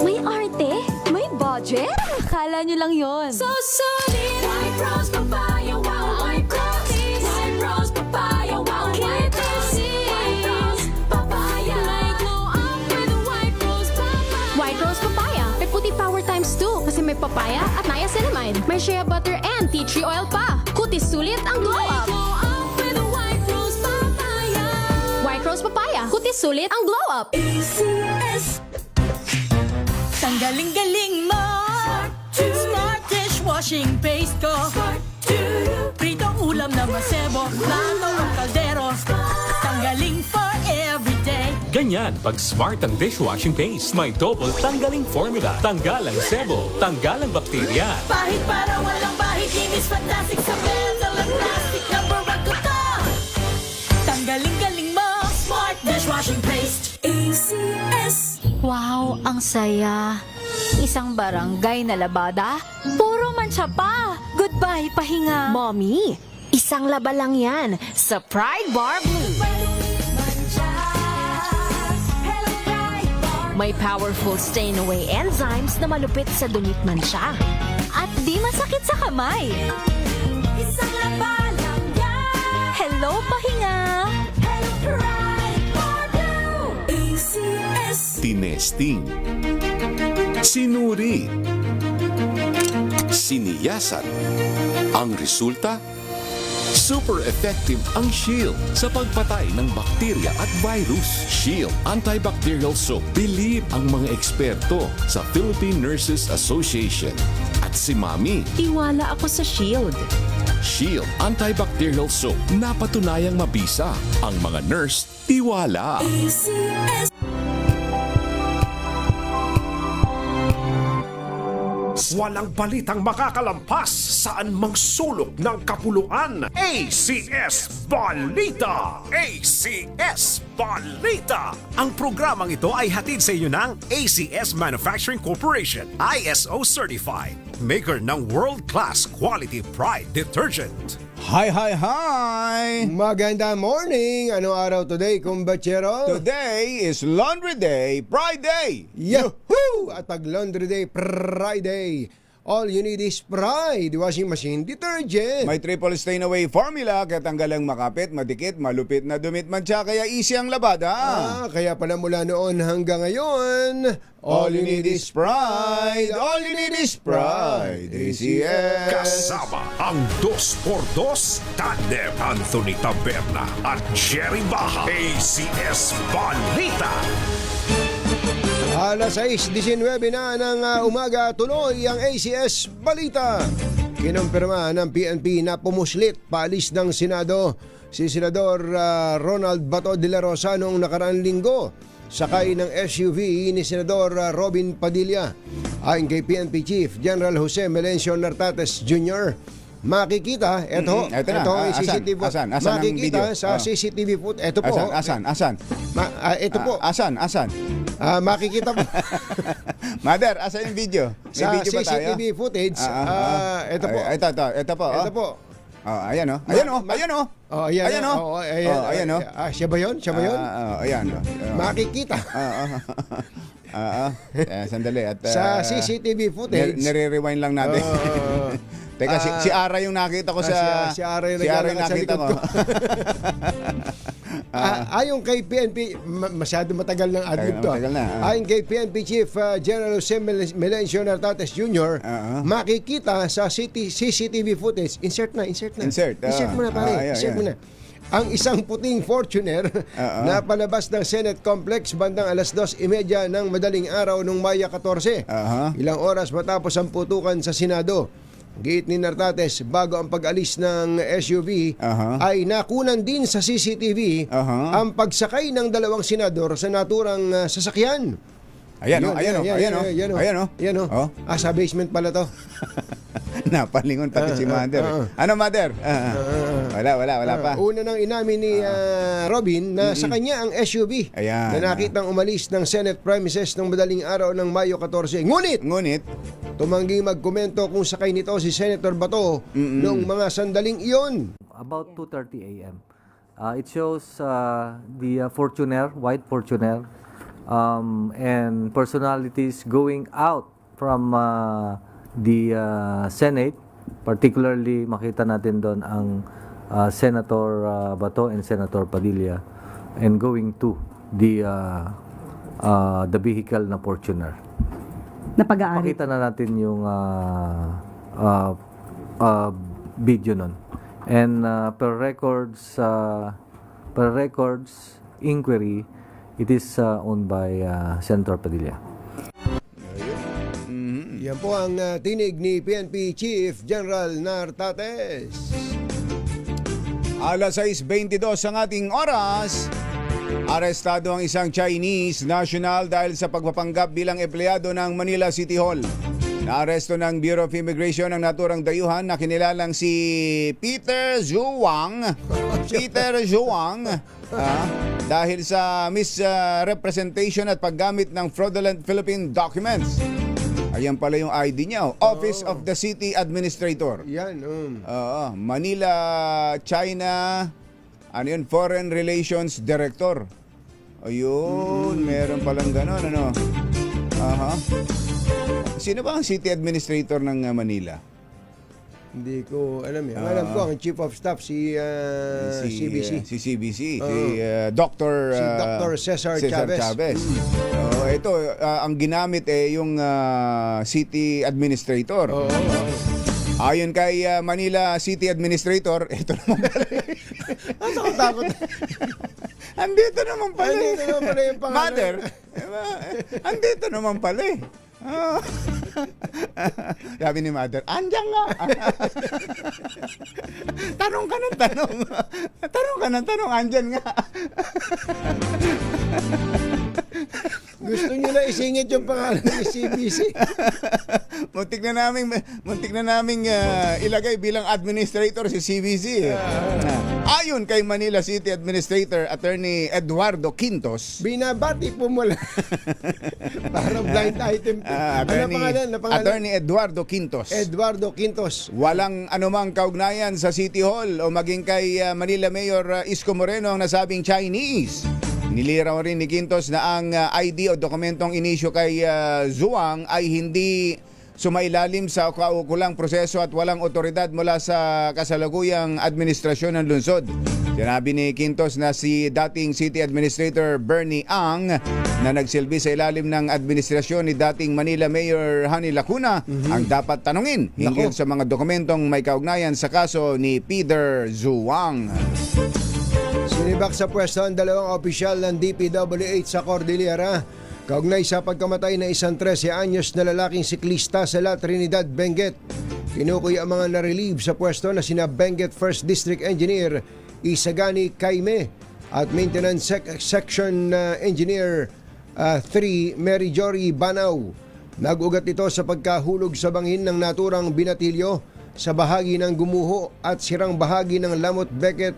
May arte? May budget? Akala nyo lang yon. So solid, White Rose Papaya, wow, White Rose, White Rose Papaya, wow, White Rose, White Rose Papaya, may glow up with White Rose Papaya. White Rose Papaya. May puti power times 2 kasi may papaya at niacinamide. May shea butter and tea tree oil pa. Kutis sulit ang glow May up. glow up with White Rose Papaya. White Rose Papaya. Kutis sulit ang glow up. ACS. Tanggaling-galing mo Smart dishwashing paste ko Pritong ulam na masebo Plato o kaldero Tanggaling for everyday Ganyan pag smart ang dishwashing paste. May double tanggaling formula. Tanggal ang sebo, tanggal ang bakterya. Pahit para walang bahid Linis fantastic sa metal at plastic Number 1 ko to Tanggaling-galing mo Smart dishwashing paste ACS. Wow, ang saya. Isang barangay na labada, puro mancha pa. Goodbye, pahinga. Mommy, isang laba lang yan sa Pride Bar Blue. May powerful stain-away enzymes na malupit sa dumit mancha. At di masakit sa kamay. Isang laba lang yan. Hello, pahinga. Hello, Pride Bar Blue. ACS. Tinesting, sinuri, siniyasan. Ang resulta? Super effective ang Shield sa pagpatay ng bakterya at virus. Shield Antibacterial Soap. Believe ang mga eksperto sa Philippine Nurses Association. At si Mami. Tiwala ako sa Shield. Shield Antibacterial Soap. Napatunayang mabisa. Ang mga nurse, tiwala. Walang balitang makakalampas saan mang sulok ng kapuluan. ACS Balita! ACS Balita! Ang programang ito ay hatid sa inyo ng ACS Manufacturing Corporation, ISO Certified, maker ng world-class quality Pride detergent. Hi, hi, hi! Maganda morning! Ano araw today, kumbachero? Today is Laundry Day, Pride Day! Yahoo! At pag Laundry Day, Friday. All you need is Pride washing machine detergent. May triple stain away formula kaya tanggalang makapit, madikit, malupit na dumit mancha kaya easy ang labada. Kaya pala mula noon hanggang ngayon, All you need is Pride! All you need is Pride! ACS! Kasama ang 2x2 tandem Anthony Taberna at Jerry Baja. ACS Balita! Alas 6:19 na ng umaga, tuloy ang ACS Balita. Kinumpirma ng PNP na pumuslit paalis ng Senado si Senador Ronald Bato de la Rosa noong nakaraang linggo. Sakay ng SUV ni Senador Robin Padilla. Ayon kay PNP Chief General Jose Melencio Nartates Jr., makikita, ito ang CCTV. Asan ang makikita video? sa CCTV foot. Ito po. Asan? Ito po. Asan? Makikita po. Mother, asan yung video? May Sa video ba tayo? CCTV footage, ito po. Ito po. Ito po. Ayan o. Ayan o. Siya ba yun? Ayan. Makikita. Sandali. At, Sa CCTV footage. Nire-rewind lang natin. Teka, si Ara yung nakita ko sa... Si Ara yung nakita ko. Ayon kay PNP, masyado matagal ng adlib to. Matagal na. Ayon kay PNP Chief General Jose Melencio Nartates Jr., makikita sa CCTV footage. Insert mo na pare. Insert mo na. Ang isang puting Fortuner na palabas ng Senate Complex bandang alas 2:30 ng madaling araw noong Maya 14. Ilang oras matapos ang putukan sa Senado. Giit ni Nartates, bago ang pag-alis ng SUV, ay nakunan din sa CCTV ang pagsakay ng dalawang senador sa naturang sasakyan. Ayan o. Sa basement pala to. Napalingon pati si Mother. Ano, Mother? Wala pa. Una nang inamin ni Robin na sa kanya ang SUV Ayan. na nakitang umalis ng Senate premises ng madaling araw ng Mayo 14. Ngunit, tumangging magkomento kung sakay nito si Senator Bato noong mga sandaling iyon. About 2:30 a.m. It shows the Fortuner, white Fortuner, and personalities going out from the Senate, particularly makita natin doon ang Senator Bato and Senator Padilla, and going to the vehicle na Fortuner. Napag-aari. Pakita na natin yung video nun. And per records inquiry, it is owned by Senator Padilla. Yan po ang tinig ni PNP Chief General Nartates. Alas 6:22 ang ating oras. Arestado ang isang Chinese national dahil sa pagpapanggap bilang empleyado ng Manila City Hall. Naaresto ng Bureau of Immigration ang naturang dayuhan na kinilalang si Peter Zhuang. Dahil sa misrepresentation at paggamit ng fraudulent Philippine documents. Ayan pala yung ID niya. Office of the City Administrator. Yan. Manila, China, Foreign Relations Director. Ayun, meron palang gano'n, Sino ba ang City Administrator ng Manila? Hindi ko alam yan. Alam ko ang Chief of Staff si CBC. Si CBC. Si Dr. Si Dr. Cesar Chavez. Ito, ang ginamit yung City Administrator. Ayon kay Manila City Administrator, ito naman pala. Ang takot. Andito naman pala. Andito naman pala yung pangalan. Mother, andito naman pala eh. Sabi ni Mother, andyan nga. Tanong ka ng tanong. Tanong ka ng tanong, andyan nga. Gusto niyo na isingit yung pangalan ng CBC. Muntik na naming ilagay bilang administrator si CBC. Ayon kay Manila City Administrator Attorney Eduardo Quintos. Binabati po mula. Parang blind item. Ano pangalan? Attorney Eduardo Quintos. Eduardo Quintos. Walang anumang kaugnayan sa City Hall o maging kay Manila Mayor Isko Moreno ang nasabing Chinese. Niliraw rin ni Quintos na ang ID o dokumentong inisyo kay Zhuang ay hindi sumailalim sa kaukulang proseso at walang otoridad mula sa kasalukuyang administrasyon ng lungsod. Sinabi ni Quintos na si dating City Administrator Bernie Ang na nagsilbi sa ilalim ng administrasyon ni dating Manila Mayor Hani Lacuna ang dapat tanungin hinggil sa mga dokumentong may kaugnayan sa kaso ni Peter Zhuang. Sinibak sa pwesto ang dalawang opisyal ng DPWH sa Cordillera kaugnay sa pagkamatay ng isang 13 anyos na lalaking siklista sa La Trinidad, Benguet. Kinukuy ang mga na-relieve sa pwesto na sina Benguet 1st District Engineer Isagani Kaime at Maintenance Section Engineer 3 Mary Jory Banaw. Nag-ugat ito sa pagkahulog sa bangin ng naturang binatilyo sa bahagi ng Gumuho at sirang bahagi ng Lamot Becket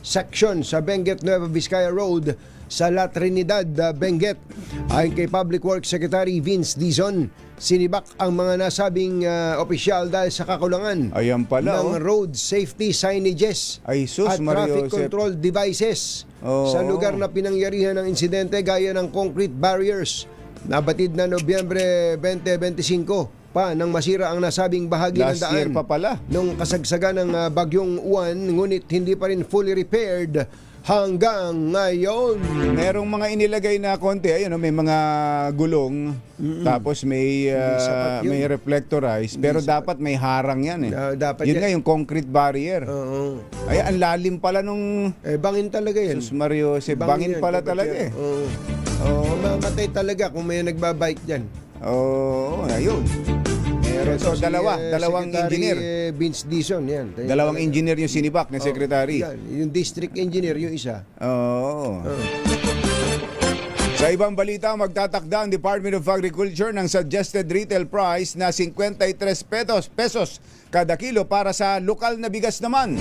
section sa Benguet Nueva Vizcaya Road sa La Trinidad, Benguet. Ayon kay Public Works Secretary Vince Dizon, sinibak ang mga nasabing opisyal dahil sa kakulangan ng road safety signages at traffic control devices sa lugar na pinangyarihan ng insidente gaya ng concrete barriers. Nabatid na Nobyembre 2025 pa nang masira ang nasabing bahagi ng daan. Last year pa pala. Nung kasagsagan ng bagyong Uwan, ngunit hindi pa rin fully repaired hanggang ngayon. Merong mga inilagay na konti, may mga gulong, tapos may reflectorized, pero dapat may harang yan yun nga yung concrete barrier. Ay, ang lalim pala nung... bangin talaga yan. Sus Mario, bangin pala talaga Mamatay talaga kung may nagbabike dyan. Ayun. So, dalawang engineer. Vince Dizon, yan. Dalawang engineer yung sinibak na secretary. Yung district engineer, yung isa. Sa ibang balita, magtatakda ang Department of Agriculture ng suggested retail price na 53 pesos kada kilo para sa lokal na bigas naman.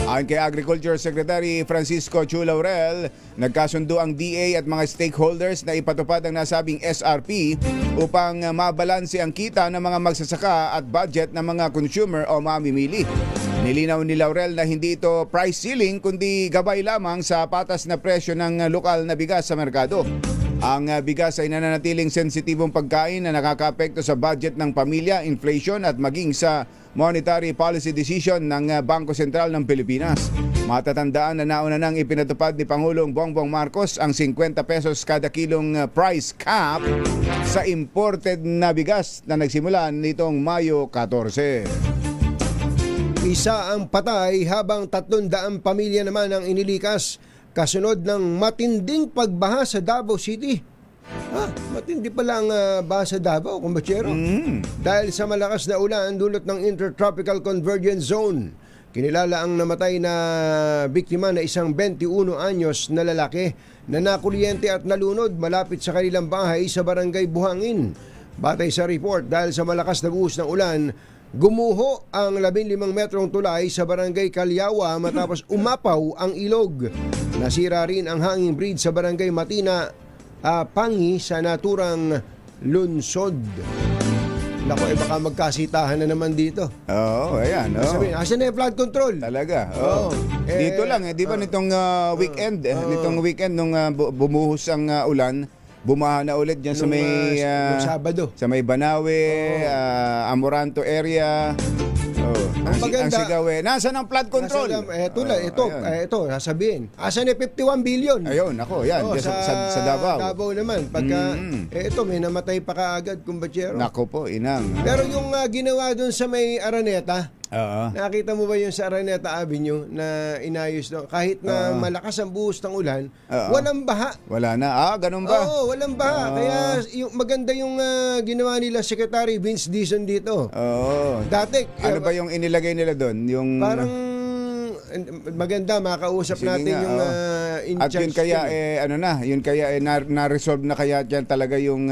Ayon kay Agriculture Secretary Francisco Chu Laurel, nagkasundo ang DA at mga stakeholders na ipatupad ang nasabing SRP upang mabalanse ang kita ng mga magsasaka at budget ng mga consumer o mamimili. Nilinaw ni Laurel na hindi ito price ceiling kundi gabay lamang sa patas na presyo ng lokal na bigas sa merkado. Ang bigas ay nananatiling sensitibong pagkain na nakakaapekto sa budget ng pamilya, inflation at maging sa monetary policy decision ng Bangko Sentral ng Pilipinas. Matatandaan na nauna nang ipinatupad ni Pangulong Bongbong Marcos ang 50 pesos kada kilong price cap sa imported na bigas na nagsimula nitong Mayo 14. Isa ang patay habang 300 pamilya naman ang inilikas kasunod ng matinding pagbaha sa Davao City. Matindi pala ang baha sa Davao, kumbatsero. Dahil sa malakas na ulan dulot ng Intertropical Convergence Zone. Kinilala ang namatay na biktima na isang 21 anyos na lalaki na nakuryente at nalunod malapit sa kanilang bahay sa barangay Buhangin. Batay sa report, dahil sa malakas na buhos ng ulan, gumuho ang 15 metrong tulay sa barangay Kalyawa matapos umapaw ang ilog. Nasira rin ang hanging bridge sa barangay Matina, Pangi sa naturang lungsod. Naku, baka magkasitahan na naman dito. Oo, ayan. Sabihin, asan na yung flood control? Talaga. Dito lang, di ba nitong weekend, nung bumuhos ang ulan, bumaha na ulit dyan sa may Sabado. Sa may Banawe, Amoranto area. Ang maganda, Sigaw, nasaan ang flood control? Ito, sasabihin. Asan na 51 billion? Ayun, ako, yan. Sa Davao. Davao naman. Pagka, ito, may namatay pa kaagad, kumbatsero. Nako po, inang. Pero yung ginawa dun sa may Araneta, nakita mo ba yung sa Araneta Avenue na inayos doon? Kahit na malakas ang buhos ng ulan, walang baha. Wala na. Ganun ba? Oo, walang baha. Kaya maganda yung ginawa nila Secretary Vince Dizon dito. Dati, ano ba yung inilagay nila doon? Yung parang maganda, makausap natin yung in at yun kaya yun kaya na-resolve na kaya diyan talaga yung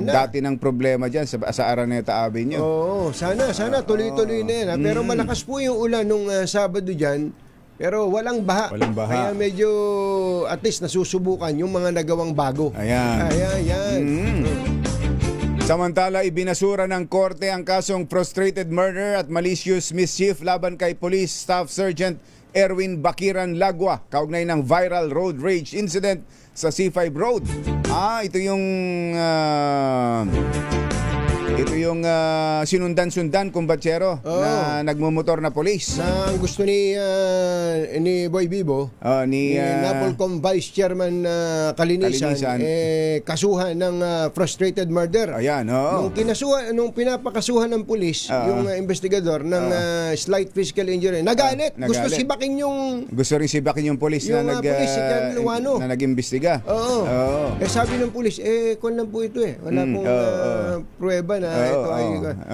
dati ng problema diyan sa Araneta Avenue. Sana tuloy-tuloy na yan. Pero malakas po yung ulan nung Sabado diyan. Pero walang baha. Kaya medyo at least nasusubukan yung mga nagawang bago. Ayan. Samantala, ibinasura ng korte ang kasong frustrated murder at malicious mischief laban kay Police Staff Sergeant Erwin Bakiran Lagwa, kaugnay ng viral road rage incident sa C5 Road. Ito yung sinundan-sundan, kumbatsero, na nagmumotor na polis. Na ang gusto ni Boy Bibo, ni Napolcom Vice Chairman Kalinisan, kasuhan ng frustrated murder. Ayan, Nung pinapakasuhan ng pulis, yung investigador ng slight physical injury, nagalit. Gusto rin sibakin yung pulis na nag-imbestiga. Sabi ng pulis, kung lang po ito wala pong pruweba na ito ay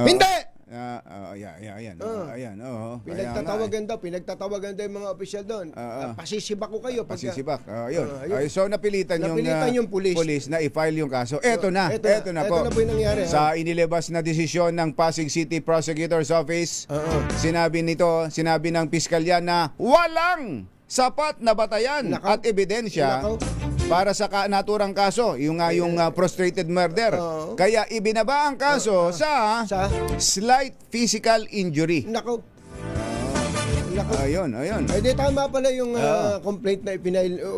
hindi! Ayan. Pinagtatawagan daw yung mga opisyal doon. Pasisibak ko kayo. Pasisibak. So napilitan yung pulis na i-file yung kaso. Ito na po yung nangyari. Sa inilabas na desisyon ng Pasig City Prosecutor's Office, sinabi ng piskalya na walang sapat na batayan at ebidensya para sa naturang kaso, yung frustrated murder. Kaya ibinaba ang kaso sa slight physical injury. Ayun. Di tama pala yung complaint na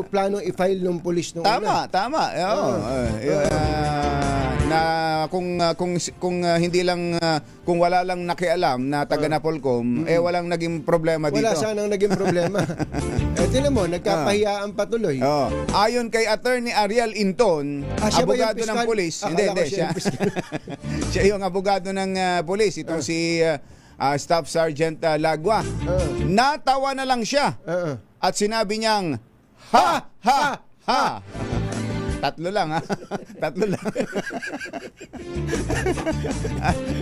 planong i-file ng pulis nung una. Tama. Kung hindi lang kung wala lang nakialam na taga Napolcom, walang naging problema dito. Wala sanang naging problema. Tingnan mo, nagkapahiyaan patuloy. Ayon kay Attorney Ariel Inton, abogado ng pulis. Hindi siya. Siya yung abogado ng pulis, itong si Staff Sergeant Lagwa. Natawa na lang siya. At sinabi niyang ha. Tatlo lang.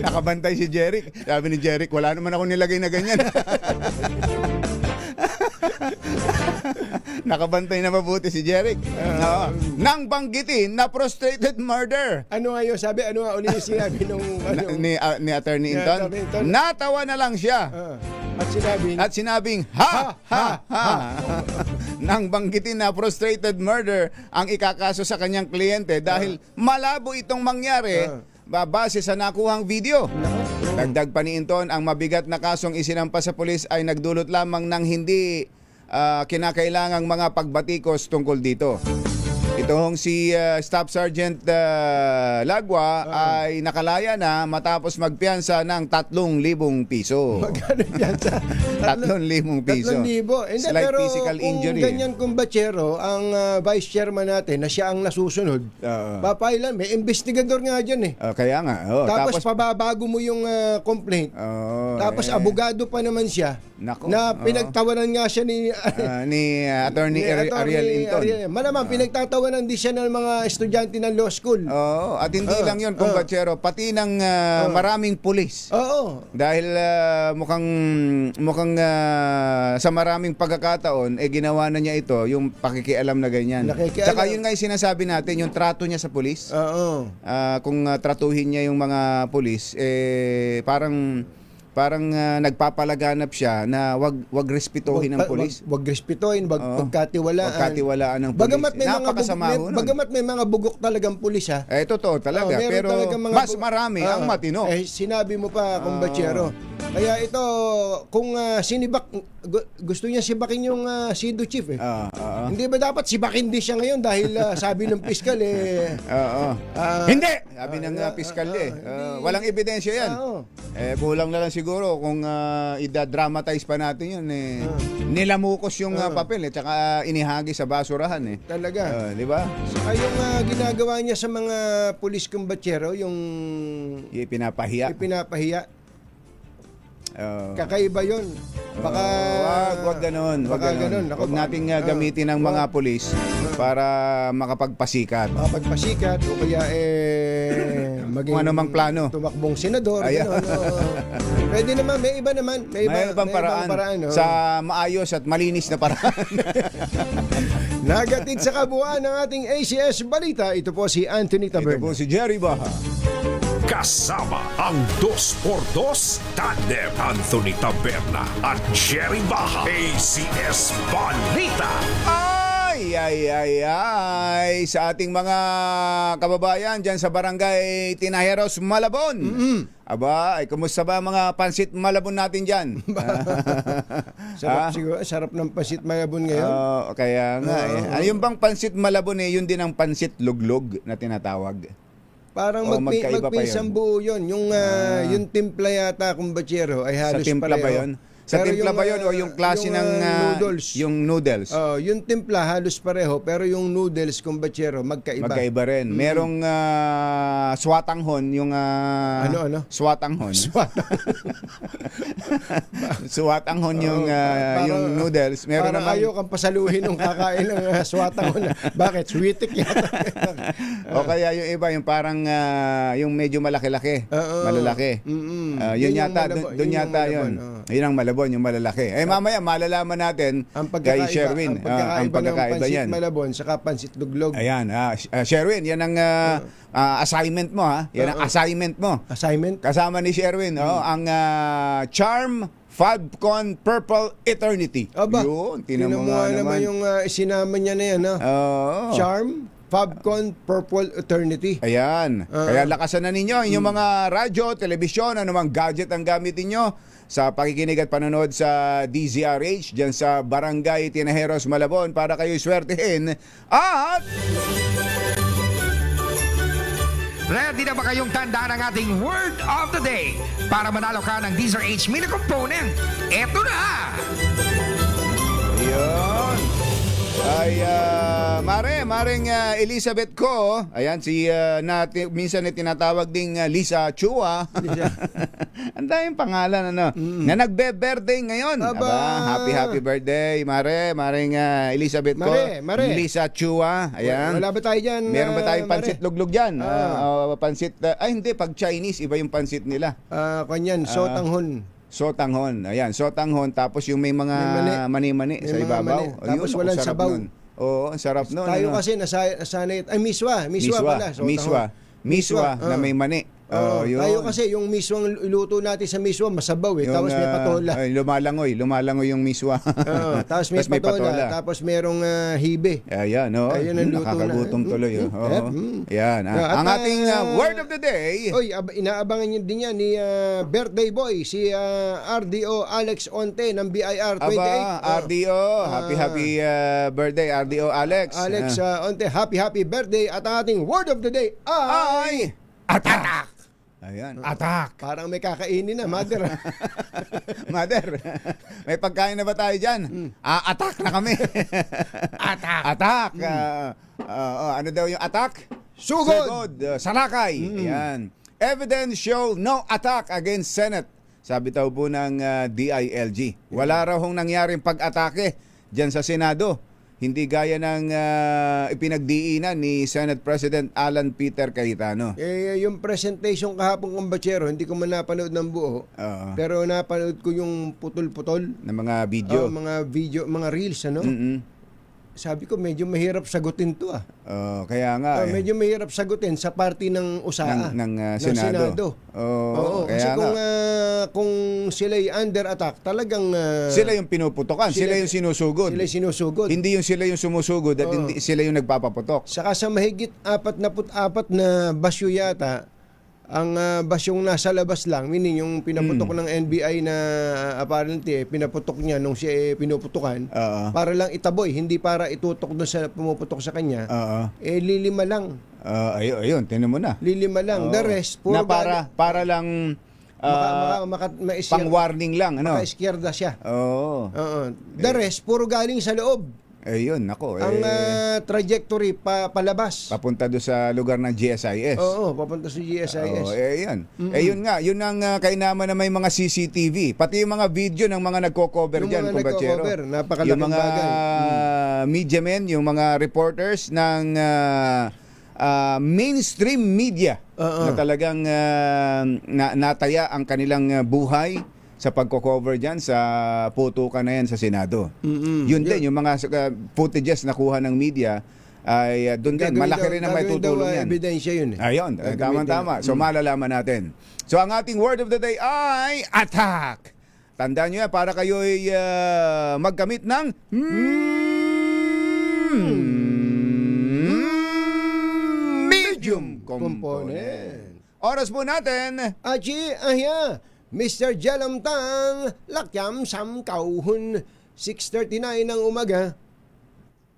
Nakabantay si Jeric. Sabi ni Jeric, wala naman ako nilagay na ganyan. Nakabantay na mabuti si Jeric. Nang banggitin na frustrated murder. Ano nga yung sabi? Ano nga ulit yung sinabi ni Attorney Inton? Natawa na lang siya. At sinabing ha. Nang banggitin na frustrated murder ang ikakaso sa kanyang kliyente dahil malabo itong mangyari base sa nakuhang video. Dagdag pa ni Inton, ang mabigat na kasong isinampa sa pulis ay nagdulot lamang ng hindi kinakailangang mga pagbatikos tungkol dito. Ito hong si Staff Sergeant Lagwa ay nakalaya na matapos magpiyansa ng 3,000 piso. Magkano yan sa 3,000 piso. 3,000. Hindi, Slight pero physical kung injury. ganyan kumbatsero, ang vice chairman natin na siya ang nasusunod, papailan, may investigador nga dyan eh. Kaya nga. Tapos pababago mo yung complaint. Tapos abogado pa naman siya. Nako, na pinagtawanan nga siya ni Attorney Ariel Inton. Malamang pinagtatawanan din siya ng mga estudyante ng law school. Oo, at hindi lang yun, kumbatsero, pati ng maraming pulis. Oo. Dahil mukhang sa maraming pagkakataon, ginawa na niya ito, yung pakikialam na ganyan. Tsaka yun nga yung sinasabi natin, yung trato niya sa pulis. Oo. Kung tratuhin niya yung mga pulis, parang nagpapalaganap siya na wag respetuhin ng pulis. Wag respetuhin, wag pagkatiwalaan. Pagkatiwalaan ng pulis. Bagamat may mga bugok talagang pulis ha. Totoo talaga. Pero mas marami ang matino. Sinabi mo pa, kumbatsero. Kaya ito, kung sinibak, gusto niya sibakin yung Sido Chief eh. Hindi ba dapat sibakin din siya ngayon dahil sabi ng piskal hindi! Sabi ng piskal walang ebidensya yan. Kulang na lang siguro kung idadramatize pa natin yun nilamukos yung papel tsaka inihagi sa basurahan Talaga. Di ba? Saka yung ginagawa niya sa mga pulis kumbatsero, yung ipinapahiya. Kakaiba yun. Baka wag ganun. Wag nating gamitin ng mga pulis para makapagpasikat. Makapagpasikat o kaya maging kung anumang plano. Tumakbong senador. Pwede naman, may iba naman. May ibang paraan sa maayos at malinis na paraan. Nagatid sa kabuuan ng ating ACS Balita. Ito po si Anthony Taberna. Ito po si Jerry Baha. Kasama ang 2x2 Tandem Anthony Taberna at Jerry Baha. ACS Balita. Ay, sa ating mga kababayan dyan sa Barangay Tinajeros, Malabon. Aba, kumusta ba mga pansit Malabon natin dyan? Sarap ng pansit Malabon ngayon. Kaya nga Yung bang pansit Malabon yun din ang pansit luglog na tinatawag. Parang magpinsang buo yun. Yung timpla yata, kumbatsero, ay halos pareho. Sa timpla ba yun? Sa timpla ba yun o yung klase ng noodles? Yung noodles? Yung timpla halos pareho, pero yung noodles, kumbatsero, magkaiba. Magkaiba rin. Merong swatanghon, yung ano? Swatanghon. Swatanghon yung noodles. Meron parang naman ayaw kang pasaluhin ng kakain ng swatanghon. Bakit? Sweetik yata. O kaya yung iba, yung parang yung medyo malaki-laki. Malalaki. Yun yata, doon yata yun. Yun ang Malabon, yung malalaki. Mamaya malalaman natin kay Sherwin ang pagkakaiba ng yan. pansit Malabon saka pansit luglog. Ayan, Sherwin, yan ang assignment mo Yan ang assignment mo. Assignment? Kasama ni Sherwin, ang Charm Fabcon Purple Eternity. Aba, yun, tinamuha naman yung sinama niya na yan. Charm Fabcon Purple Eternity. Ayan. Kaya lakasan na ninyo inyong mga radyo, telebisyon, anumang gadget ang gamitin nyo sa pakikinig at panonood sa DZRH dyan sa Barangay Tinajeros, Malabon para kayo swertihin. At ready na ba kayong tandaan ang ating word of the day para manalo ka ng DZRH mini component? Eto na! Ayun. Ay, Maring Elizabeth ko. Ayan, minsan tinatawag ding Lisa Chua. Ang daming pangalan, na nagbe-birthday ngayon. Happy birthday, Maring Elizabeth ko. Lisa Chua. Ayan. Wala ba tayo dyan? Meron ba tayong pansit luglog dyan? Pansit, hindi, pag Chinese, iba yung pansit nila. Kanyan, sotanghon. Sotanghon. Ayan, sotanghon. Tapos yung may mga mani-mani sa ibabaw. Tapos walang sabaw. Oo, ang sarap nun. Tayo kasi nasanay. Ay, miswa. Miswa pala. Miswa na may mani. Yun. Tayo kasi yung miswang iluto natin sa miswa masabaw tapos may patola. Lumalangoy yung miswa. Tapos may patola, tapos merong hibe. Ayan, Ayun ang luto nakakagutom na. tuloy. Yan. Ang ating word of the day. Inaabangan nyo din yan ni birthday boy, si RDO Alex Onte ng BIR 28. RDO, happy birthday RDO Alex. Alex Onte, happy birthday. At ang ating word of the day ay attack. Ayan. Attack. Parang may kakainin na, mother. Mother, may pagkain na ba tayo dyan? Attack na kami. Attack. Ano daw yung attack? Sugod. Salakay. Ayan. Evidence show no attack against Senate. Sabi daw po ng DILG. Wala raw hong nangyaring pag-atake dyan sa Senado. Hindi gaya ng ipinagdiinan ni Senate President Alan Peter Cayetano. Yung presentation kahapon ng Bachero, hindi ko man napanood ng buo. Pero napanood ko yung putol-putol. Na mga video. Mga reels, ano? Sabi ko, medyo mahirap sagutin to Kaya nga. Medyo mahirap sagutin sa party ng USAA. Ng Senado. Kasi kung sila'y under attack, talagang... sila yung pinuputokan, sila yung sinusugod. Hindi yung sila yung sumusugod at hindi sila yung nagpapaputok. Saka sa mahigit 44 na basyo yata, ang basyong nasa labas lang, meaning yung pinaputok ng NBI na apparently pinaputok niya nung siya pinuputukan para lang itaboy, hindi para itutok doon sa pumuputok sa kanya. Lilima lang. Ayun, tinan mo na. Lilima lang. The rest, puro na para lang pang-warning lang, ano? Maka-izquierda siya. The Eh. rest, puro galing sa loob. Ayun, nako. Ang trajectory palabas. Papunta doon sa lugar ng GSIS. Papunta sa GSIS. Yan. Yun ang kainaman na may mga CCTV. Pati yung mga video ng mga nagko-cover dyan, kumbachero. Napakalaking yung mga bagay. media men, yung mga reporters ng mainstream media na talagang nataya ang kanilang buhay sa pagko-cover dyan sa putukan na yan sa Senado. Yun din, yung mga footages na kuha ng media ay doon din, malaki rin ang may tutulong yan. Ebidensya yun. Ayun, tama-tama. So malalaman natin. So ang ating word of the day ay attack. Tandaan nyo yan, para kayo ay magkamit ng medium component. Oras po natin. Aji, Mr. Jalamtang, lakyam sam kauhun, 6:39 ng umaga.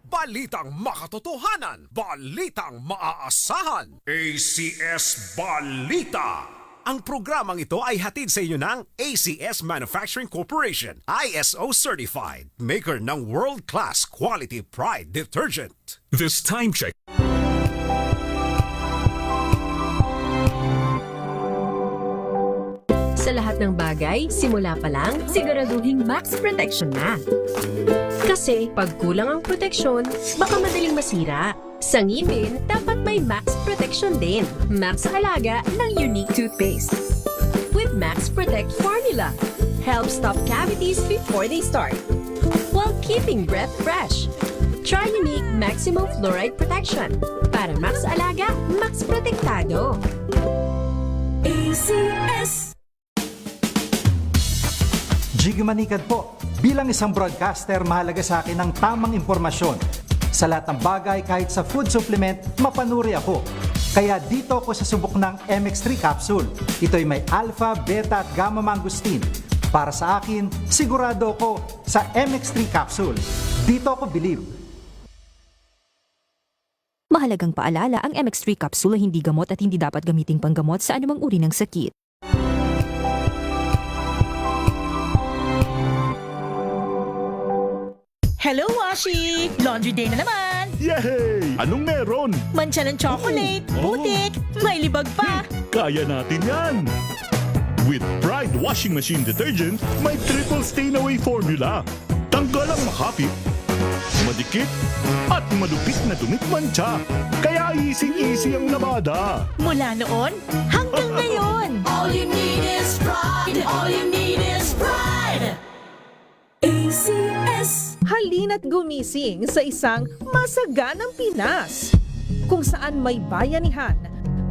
Balitang makatotohanan, balitang maaasahan. ACS Balita. Ang programang ito ay hatid sa inyo ng ACS Manufacturing Corporation, ISO certified, maker ng world-class quality Pride detergent. This time check. Sa lahat ng bagay, simula pa lang, siguraduhing max protection na. Kasi pag kulang ang proteksyon, baka madaling masira. Sa ngipin, dapat may max protection din. Max sa alaga ng Unique Toothpaste. With Max Protect Formula, help stop cavities before they start, while keeping breath fresh. Try Unique Maximum Fluoride Protection. Para max alaga, max protektado. ACS. Jiggy Manikad po. Bilang isang broadcaster, mahalaga sa akin ang tamang impormasyon. Sa lahat ng bagay, kahit sa food supplement, mapanuri ako. Kaya dito ako sa subok ng MX3 capsule. Ito'y may alpha, beta at gamma mangosteen. Para sa akin, sigurado ako sa MX3 capsule. Dito ako believe. Mahalagang paalala, ang MX3 capsule ay hindi gamot at hindi dapat gamiting panggamot sa anumang uri ng sakit. Hello, Washi! Laundry day na naman! Yay! Anong meron? Mancha ng chocolate, putik, may libag pa! Kaya natin yan! With Pride Washing Machine Detergent, may triple stain-away formula. Tanggal ang makapit, madikit, at madupit na dumit mancha. Kaya easy-easy ang labada. Mula noon hanggang ngayon! All you need is pride. All you need is pride. ACS. Halina't gumising sa isang masaganang Pinas, kung saan may bayanihan,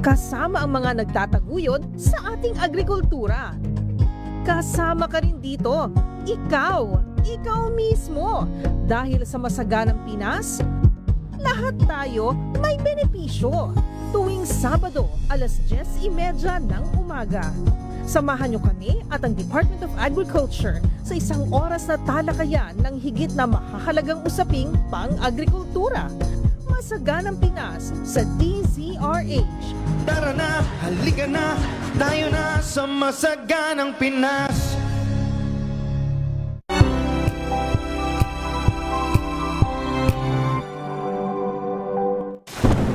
kasama ang mga nagtataguyod sa ating agrikultura. Kasama ka rin dito, ikaw mismo. Dahil sa masaganang Pinas, lahat tayo may benepisyo. Tuwing Sabado, alas 10:30 ng umaga. Samahan niyo kami at ang Department of Agriculture sa isang oras na talakayan ng higit na mahahalagang usaping pang-agrikultura. Masaganang Pinas sa DZRH. Tara na, halika na, tayo na sa Masaganang Pinas.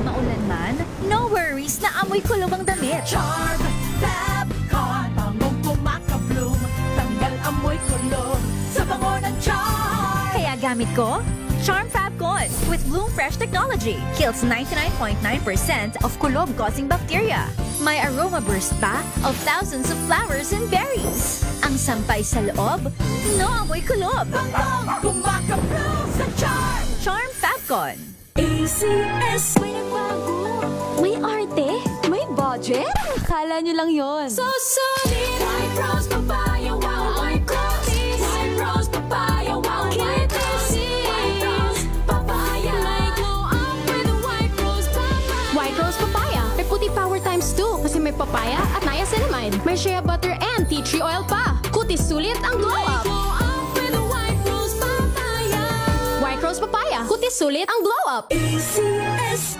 Maulan man, no worries na amoy kulog ang damit. Charm Fabcon, bangong pumakabloom, tanggal amoy kulog sa bango ng Charm. Kaya gamit ko, Charm Fabcon with Bloom Fresh Technology. Kills 99.9% of kulog-causing bacteria. May aroma burst pa of thousands of flowers and berries. Ang sampay sa loob, no amoy kulob. Bangong pumakabloom sa Charm. Charm Fabcon. ACS. May nagbago. May arte. May budget. Akala nyo lang yon. So solid. White Rose Papaya, wow, white rose. White Rose Papaya, wow, white rose. White Rose Papaya. May glow up with a White Rose Papaya. White Rose Papaya. May puti power times 2 kasi may papaya at niacinamide. May shea butter and tea tree oil pa. Kutis sulit ang glow up. Glow up with a White Rose Papaya. White Rose Papaya. Kutis sulit ang glow up. ACS.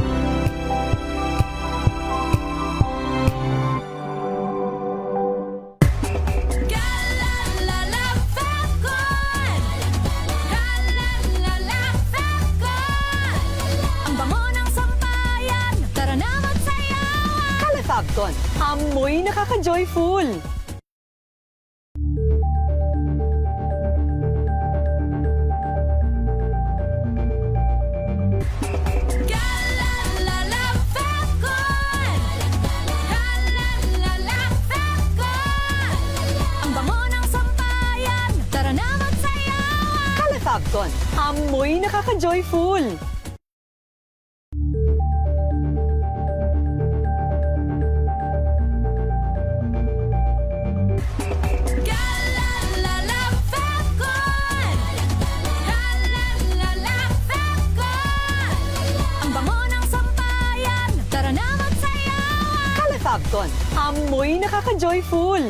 Fabcon, amoy nakaka-joyful. Ang bango ng sampayan, tara na magsayawan. Kala Fabcon, amoy nakaka-joyful. Fabcon, amoy nakaka-joyful.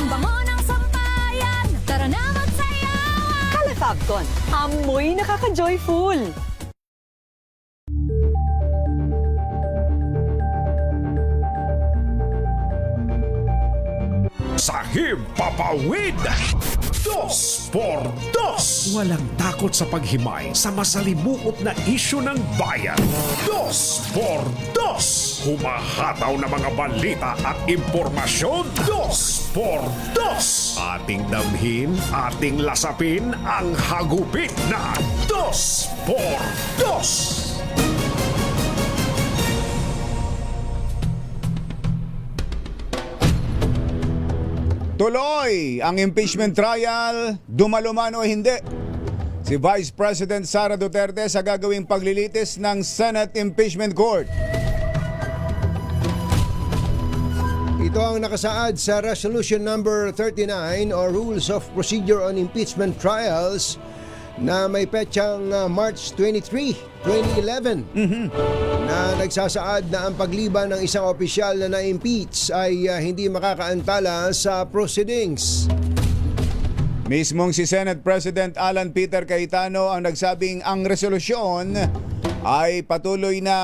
Ang bango ng sampayan, tara na magsayawan. Kala Fabcon, amoy nakaka-joyful. Sahib Papawid! 2x2. Walang takot sa paghimay sa masalimuot na isyu ng bayan. 2x2. Humahataw na mga balita at impormasyon. 2x2. Ating damhin, ating lasapin ang hagupit na 2x2. Tuloy ang impeachment trial, dumaluman o hindi. Si Vice President Sara Duterte sa gagawing paglilitis ng Senate Impeachment Court. Ito ang nakasaad sa Resolution Number 39 or Rules of Procedure on Impeachment Trials na may petsang March 23, 2011 na nagsasaad na ang pagliban ng isang opisyal na na-impeach ay hindi makakaantala sa proceedings. Mismong si Senate President Alan Peter Cayetano ang nagsabing ang resolusyon ay patuloy na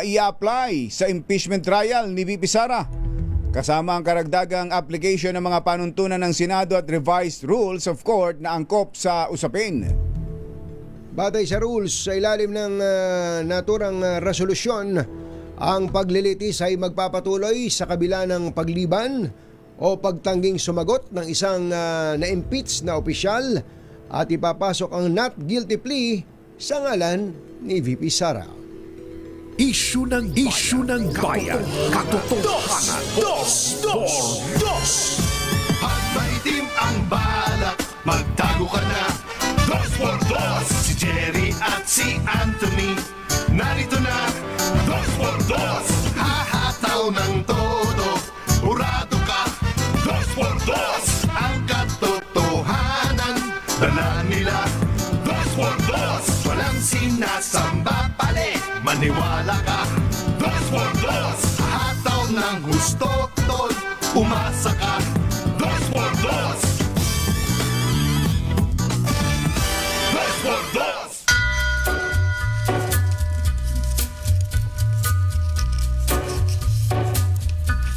i-apply sa impeachment trial ni VP Sara. Kasama ang karagdagang application ng mga panuntunan ng Senado at revised rules of court na angkop sa usapin. Batay sa rules, sa ilalim ng naturang resolusyon, ang paglilitis ay magpapatuloy sa kabila ng pagliban o pagtangging sumagot ng isang na-impeach na opisyal at ipapasok ang not guilty plea sa ngalan ni VP Sara. Isyu ng bayan. Katotohanan. Dos por dos. Pag maitim ang balak, magtago ka na. 2x2. Si Jerry at si Anthony, narito na. 2x2. Hahataw ng todo, urado ka. 2x2. Ang katotohanan, dala nila. 2x2. Walang sinasamba pali, maniwala ka. 2x2. Hataw ng gusto, tol, umasa ka. 2x2. 2x2.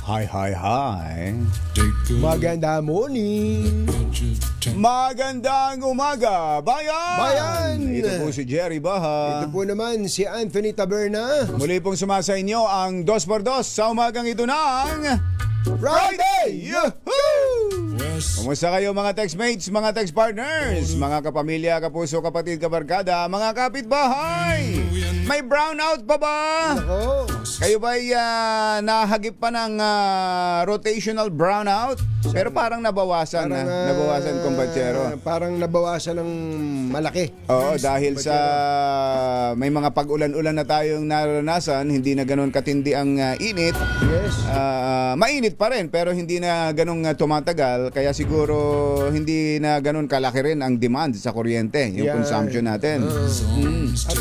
Hi. Maganda morning. Magandang umaga, bayan! Bayan! Ito po si Jerry Baha. Ito po naman si Anthony Taberna. Muli pong sumasa inyo ang 2x2 sa umagang ito ng Friday! Yahoo! Kumusta kayo mga textmates, mga text partners, mga kapamilya, kapuso, kapatid, kabarkada, mga kapitbahay? May brownout pa ba? Ako. Kayo ba'y nahagip pa ng rotational brownout? Pero parang nabawasan nabawasan kumpatsero. Parang nabawasan ng malaki. Oo, dahil sa may mga pag-ulan-ulan na tayong naranasan, hindi na ganoon katindi ang init. Yes. Mainit pa rin pero hindi na ganong tumatagal, kaya siguro hindi na ganon kalaki rin ang demand sa kuryente, yung consumption natin.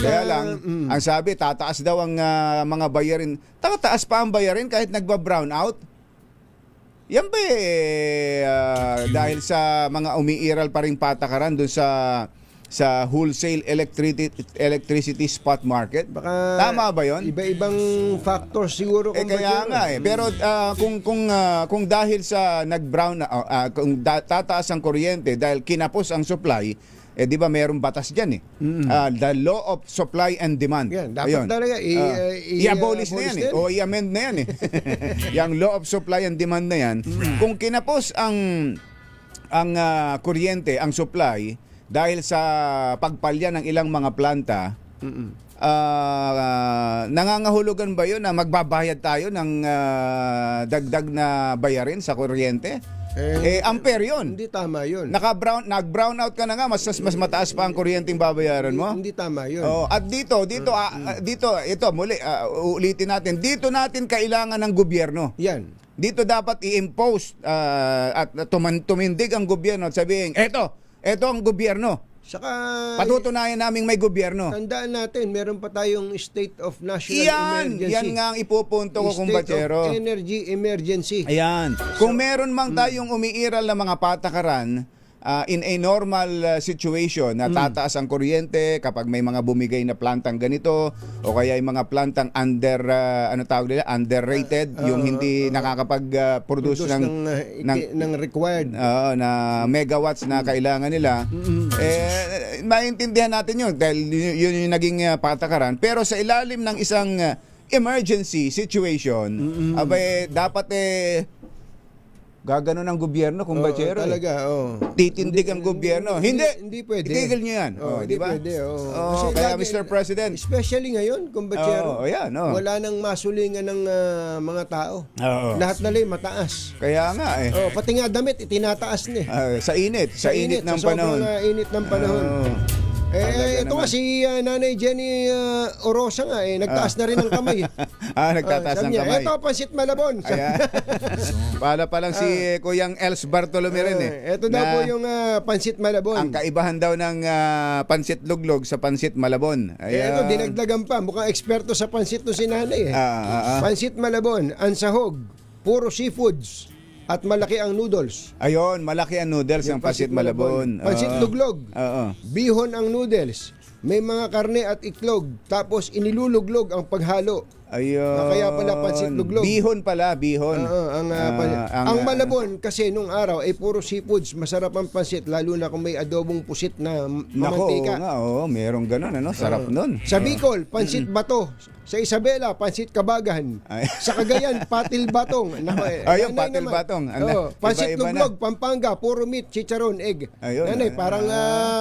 Kaya lang, ang sabi, tataas daw ang mga bayarin. Tataas pa ang bayarin kahit nagba-brown out. Yan ba dahil sa mga umiiral pa ring patakaran doon sa wholesale electricity spot market? Baka tama ba yon? Iba-ibang factors siguro. Kaya nga pero kung dahil sa nag-brown kung tataas ang kuryente dahil kinapos ang supply, di ba mayroong batas diyan the law of supply and demand. Yan, dapat talaga i-abolish na yan o i-amend na yan yung law of supply and demand na yan. Kung kinapos ang kuryente, ang supply dahil sa pagpalya ng ilang mga planta, nangangahulugan ba yun na magbabayad tayo ng dagdag na bayarin sa kuryente? Ampere yun. Hindi tama yun. Nag-brown out ka na nga, mas mataas pa ang kuryenteng babayaran mo. Hindi tama yun. At dito, ito muli, ulitin natin. Dito natin kailangan ng gobyerno. Yan. Dito dapat i-impose at tumindig ang gobyerno at sabihin, eto ang gobyerno. Saka patutunayan naming may gobyerno. Tandaan natin, meron pa tayong state of national emergency. Yan nga ang ipupunto ko, kumpatsero. State of energy emergency. Ayan. Kung meron mang tayong umiiral na mga patakaran, in a normal situation na tataas ang kuryente kapag may mga bumigay na plantang ganito o kaya yung mga plantang underrated, yung hindi nakakapag-produce ng required na megawatts na kailangan nila, maintindihan natin yun dahil yun yung naging patakaran. Pero sa ilalim ng isang emergency situation, dapat gaganon ang gobyerno, kumpatsero. Talaga, titindig ang gobyerno. Hindi pwede. Itigil nyo yan. Hindi diba? pwede. Kaya lagi, Mr. President, especially ngayon, kumpatsero, wala nang masulingan ng mga tao. Lahat na lang mataas. Kaya nga pati nga damit, itinataas na sa init. Sa init ng panahon. Sa init ng panahon. Ito nga si Nanay Jenny Orosa nga nagtaas na rin ng kamay. Nagtataas ng kamay. Ito, pansit malabon. Pala palang si Kuyang Els Bartolome rin Ito daw po yung pansit malabon. Ang kaibahan daw ng pansit luglog sa pansit malabon. Ito, dinagdagan pa. Mukhang eksperto sa pansit to si Nanay. Pansit malabon, ang sahog, puro seafoods. At malaki ang noodles. Ayun, malaki ang noodles ng pansit malabon. Pansit luglog. Bihon ang noodles. May mga karne at itlog. Tapos iniluluglog ang paghalo. Ayun. Kaya pala pansit luglog. Bihon pala, bihon. Ang Malabon kasi nung araw ay puro seafoods, masarap ang pansit lalo na kung may adobong pusit na mamantika. Nako, merong ganun, ano? Sarap nun. Sa Bicol, pansit bato. Sa Isabela, pansit kabagan. Sa Cagayan, patil batong. Ayun, patil batong. Pansit Iba-iba luglog, Pampanga, puro meat, chicharon, egg. Ayun. Nanay, parang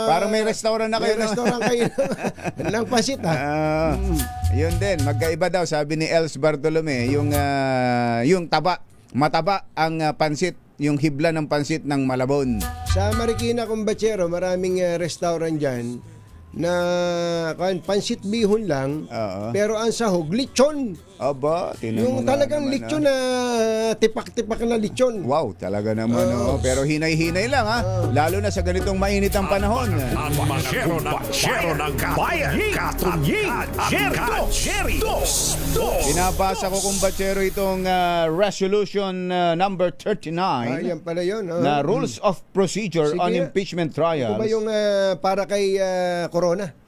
parang may restaurant na kayo. May restaurant kayo ng pansit, ha? Yun din, magkaiba daw, sabi ni Els Bartolome, yung taba, mataba ang pansit, yung hibla ng pansit ng Malabon. Sa Marikina, Kumbachero, maraming restaurant dyan na pansit bihon lang, pero ang sahog, lechon. Aba, yung talagang lechon na tipak-tipak na lechon. Wow, talaga naman. Pero hinay-hinay lang, ha? Lalo na sa ganitong mainit ang panahon. Ang Bachero ng Bayan, Katunying, Jerry Dos. Binabasa ko kung Bachero itong resolution number 39 yan pala yun. na Rules of Procedure Sige. on Impeachment Trials. Ito ba yung para kay Corona?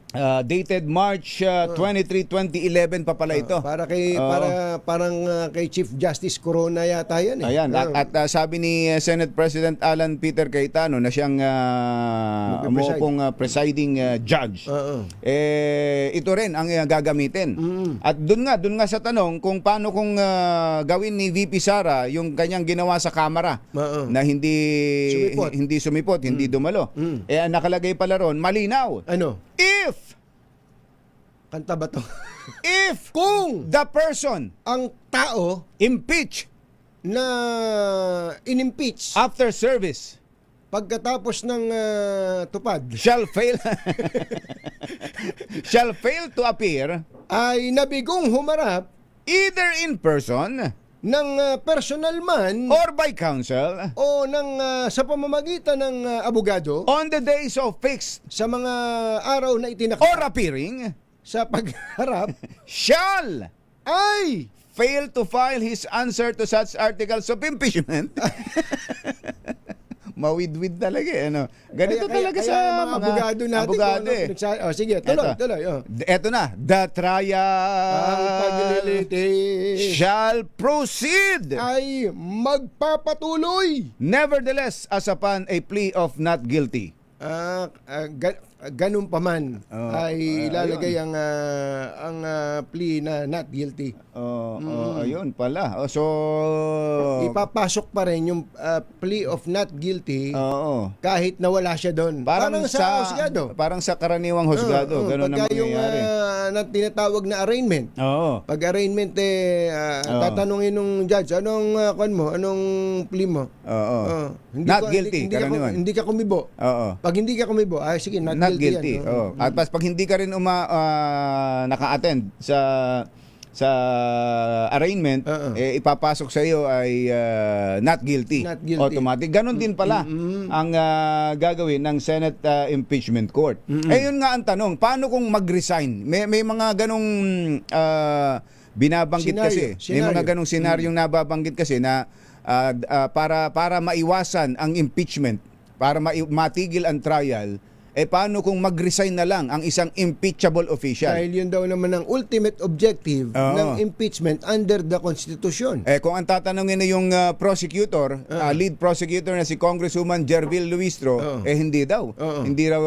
Dated March 23, 2011 pa pala ito. Para kay parang kay Chief Justice Corona yata yan eh. Ayan, at sabi ni Senate President Alan Peter Cayetano na siyang umuupong presiding judge. Ito rin ang gagamitin. At doon nga sa tanong kung paano kung gawin ni VP Sara yung kanyang ginawa sa Kamara na hindi sumipot, hindi dumalo. Ang nakalagay pala ron, malinaw. Ano? If kanta ba to? If kung the person, ang tao, impeach na inimpeach after service, pagkatapos ng tupad, shall fail to appear, ay nabigong humarap either in person ng personal man or by counsel o ng sa pamamagitan ng abogado on the days of fixed sa mga araw na itinakda or appearing sa pagharap shall ay fail to file his answer to such articles of impeachment. Mawid-wid talaga eh, ano. Ganito talaga sa mga abogado natin. Abogado eh. Sige, tuloy. Eto na, the trial ang paglilitis shall proceed ay magpapatuloy. Nevertheless, as upon a plea of not guilty. Ganun pa man ay ilalagay ang plea na not guilty. Ayun pala. So ipapasok pa rin yung plea of not guilty kahit nawala siya doon. Parang sa husgado. Parang sa karaniwang husgado. Ganun ang mangyayari. Na tinatawag na arraignment. Pag arraignment tatanungin nung judge, anong plea mo? Not guilty. Hindi ka kumibo. Pag hindi ka kumibo, sige, not guilty. At pag hindi ka rin naka-attend sa arraignment, ipapasok sa iyo ay not guilty. Automatic. Ganon din pala ang gagawin ng Senate Impeachment Court. Yun nga ang tanong, paano kung mag-resign? May mga ganong binabanggit kasi. May mga ganong senaryong nababanggit kasi na para maiwasan ang impeachment, para matigil ang trial, paano kung mag-resign na lang ang isang impeachable official? Dahil yun daw naman ang ultimate objective ng impeachment under the Constitution. Kung ang tatanungin na yung prosecutor, lead prosecutor na si Congresswoman Jervil Luistro, hindi daw. Hindi raw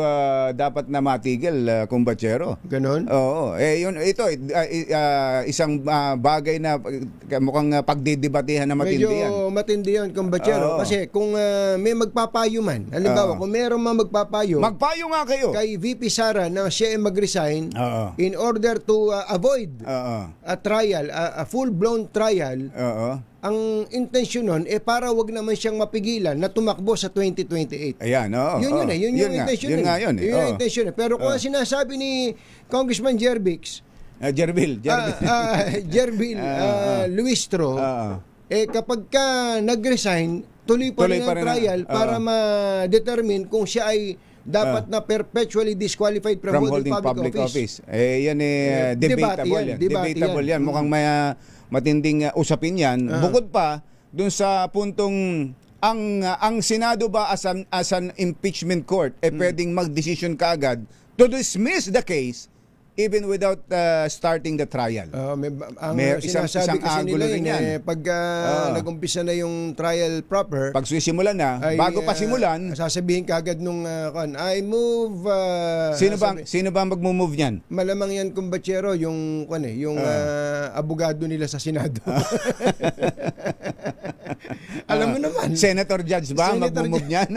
dapat na matigil, Kumbachero. Ganon? Ito, isang bagay na mukhang pagdidebatehan na matindi yan. Medyo matindi yun, Kumbachero. Kasi kung may magpapayo man, halimbawa, kung mayroong magpapayo nga kayo kay VP Sara na siya ay mag-resign in order to avoid a trial, a full-blown trial, ang intensyon nun para wag naman siyang mapigilan na tumakbo sa 2028. Ayan, Yun yung intensyon. Yun yung intensyon. Pero kung sinasabi ni Congressman Jervil Luistro, kapag ka nag-resign, tuloy pa rin ang trial para ma-determine kung siya ay dapat na perpetually disqualified from holding public office. Yan debatable yan. Mukhang may matinding usapin yan. Bukod pa dun sa puntong ang Senado ba as an impeachment court pwedeng mag-decision kaagad to dismiss the case even without starting the trial. May isang angulo rin yan. Pag nag-umpisa na yung trial proper, pag sisimulan na, bago pa simulan, sasabihin kagad nung I move. Sino ba magmo-move niyan? Malamang yan kumbatsero, yung abogado nila sa Senado. Alam mo naman. Senator Judge ba magmo-move niyan?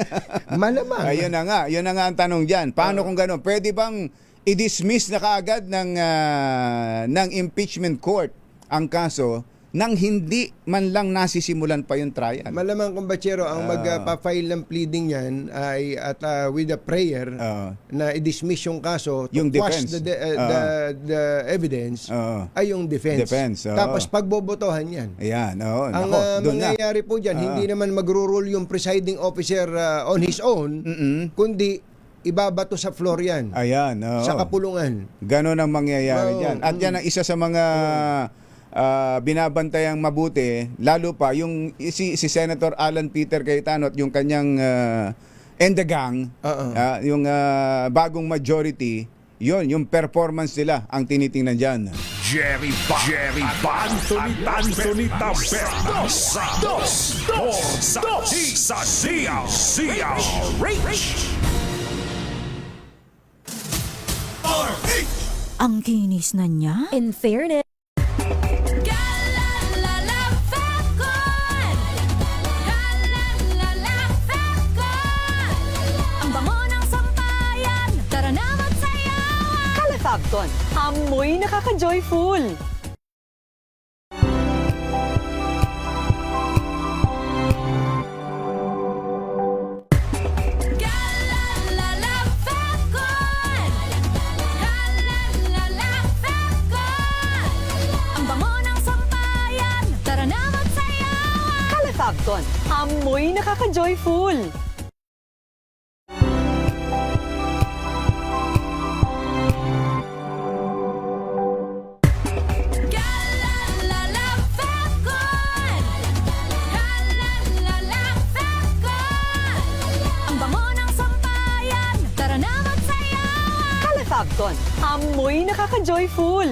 Malamang. Ayun na nga ang tanong diyan. Paano kung gano'n? Pwede bang i-dismiss na kaagad ng impeachment court ang kaso nang hindi man lang nasisimulan pa yung trial? Malamang kumbatsero, ang magpa-file ng pleading yan ay with a prayer na i-dismiss yung kaso to yung quash defense. the evidence ay yung defense. Tapos pagbobotohan yan. Ayan. Ang mangyayari po dyan, hindi naman magro-rule yung presiding officer on his own, kundi ibabato sa floor yan. Ayan. Sa kapulungan. Ganon ang mangyayari dyan. At yan ang isa sa mga binabantayang mabuti, lalo pa yung si Senator Alan Peter Cayetano at yung kanyang and the gang, yung bagong majority, yung performance nila ang tinitingnan dyan. Jerry Anthony Taberna sa DZRH. Ang kinis na niya. In fairness, Ang bango ng sampayan, tara na magsayawan. Calefabcon, amoy nakaka-joyful. Ang bango ng sampayan, tara na magsayawan. Calefabcon, amoy nakaka-joyful. Ang bango ng sampayan, tara na magsayawan. Calefabcon, amoy nakaka-joyful.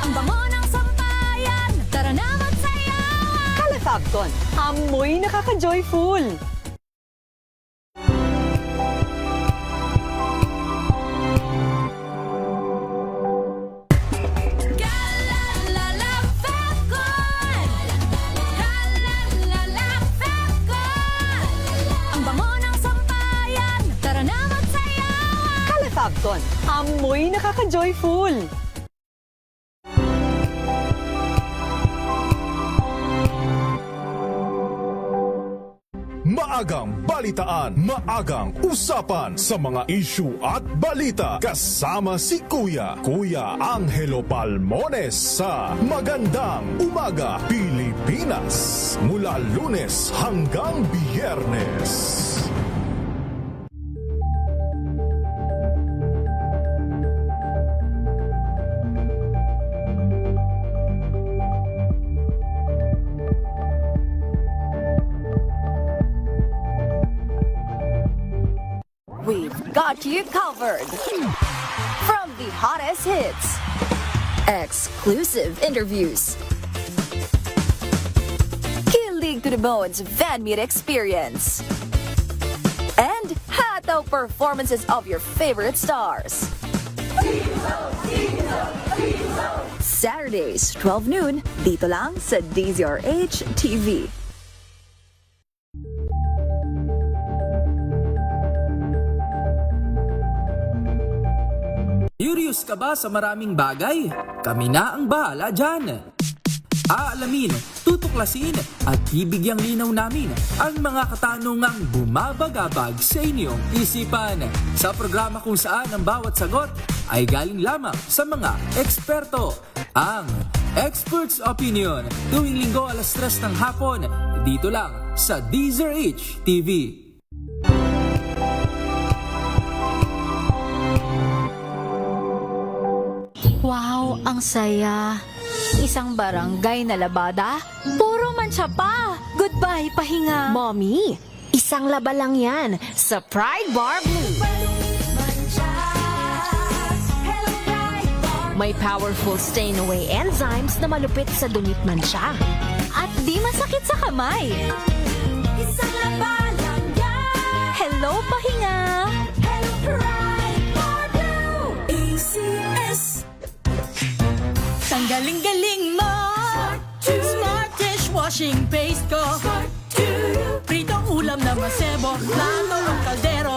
Ang bango ng sampayan, tara na magsayawan. Calefabcon, amoy nakaka-joyful. Ang bango ng sampayan, tara na magsayawan. Calefabcon, amoy nakaka-joyful. Maagang balitaan, maagang usapan sa mga issue at balita. Kasama si Kuya Angelo Palmones sa Magandang Umaga Pilipinas. Mula Lunes hanggang Biyernes. We've got you covered. From the hottest hits, exclusive interviews, kilig to the bones fan meet experience, and hataw performances of your favorite stars. Saturdays, 12 noon, dito lang sa DZRH TV. Curious ka ba sa maraming bagay? Kami na ang bahala dyan. Aalamin, tutuklasin at bibigyang linaw namin ang mga katanungang bumabagabag sa inyong isipan. Sa programa kung saan ang bawat sagot ay galing lamang sa mga eksperto. Ang Expert's Opinion, tuwing linggo 3:00 ng hapon, dito lang sa DZRH TV. Ang saya. Isang barangay na labada, puro mancha pa. Goodbye, pahinga. Mommy, isang laba lang yan sa Pride Bar Blue. May powerful stain-away enzymes na malupit sa dunit mansya. At di masakit sa kamay. Isang laba lang yan. Hello, pahinga. Hello, Pride Bar Blue. ACS. Tanggaling-galing mo Smart dishwashing paste ko Pritong ulam na masebo Plato o kaldero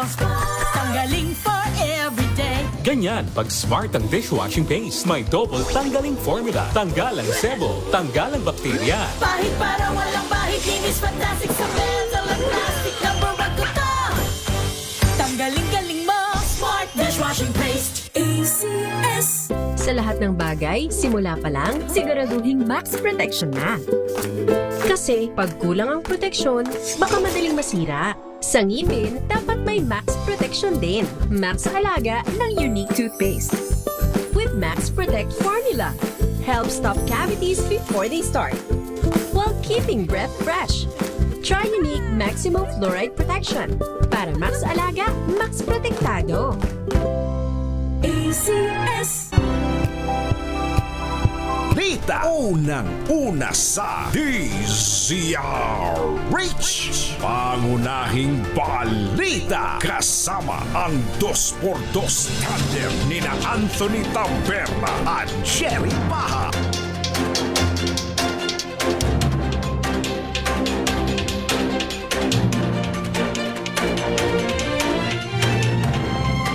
Tanggaling for everyday. Ganyan pag smart ang dishwashing paste. May double tanggaling formula. Tanggal ang sebo, tanggal ang bakterya. Pahit para walang bahid Linis fantastic sa metal at plastic Number 1 ko to Tanggaling-galing mo Smart dishwashing paste. ACS. Sa lahat ng bagay, simula pa lang, siguraduhing max protection na. Kasi pag kulang ang proteksyon, baka madaling masira. Sa ngipin, dapat may max protection din. Max sa halaga ng unique toothpaste. With Max Protect formula, help stop cavities before they start, while keeping breath fresh. Try unique maximum fluoride protection. Para max alaga, max protektado. ACS. Balita unang-una sa DZRH. Pangunahing balita kasama ang 2x2 tandem ni na Anthony Taberna at Jerry Baha.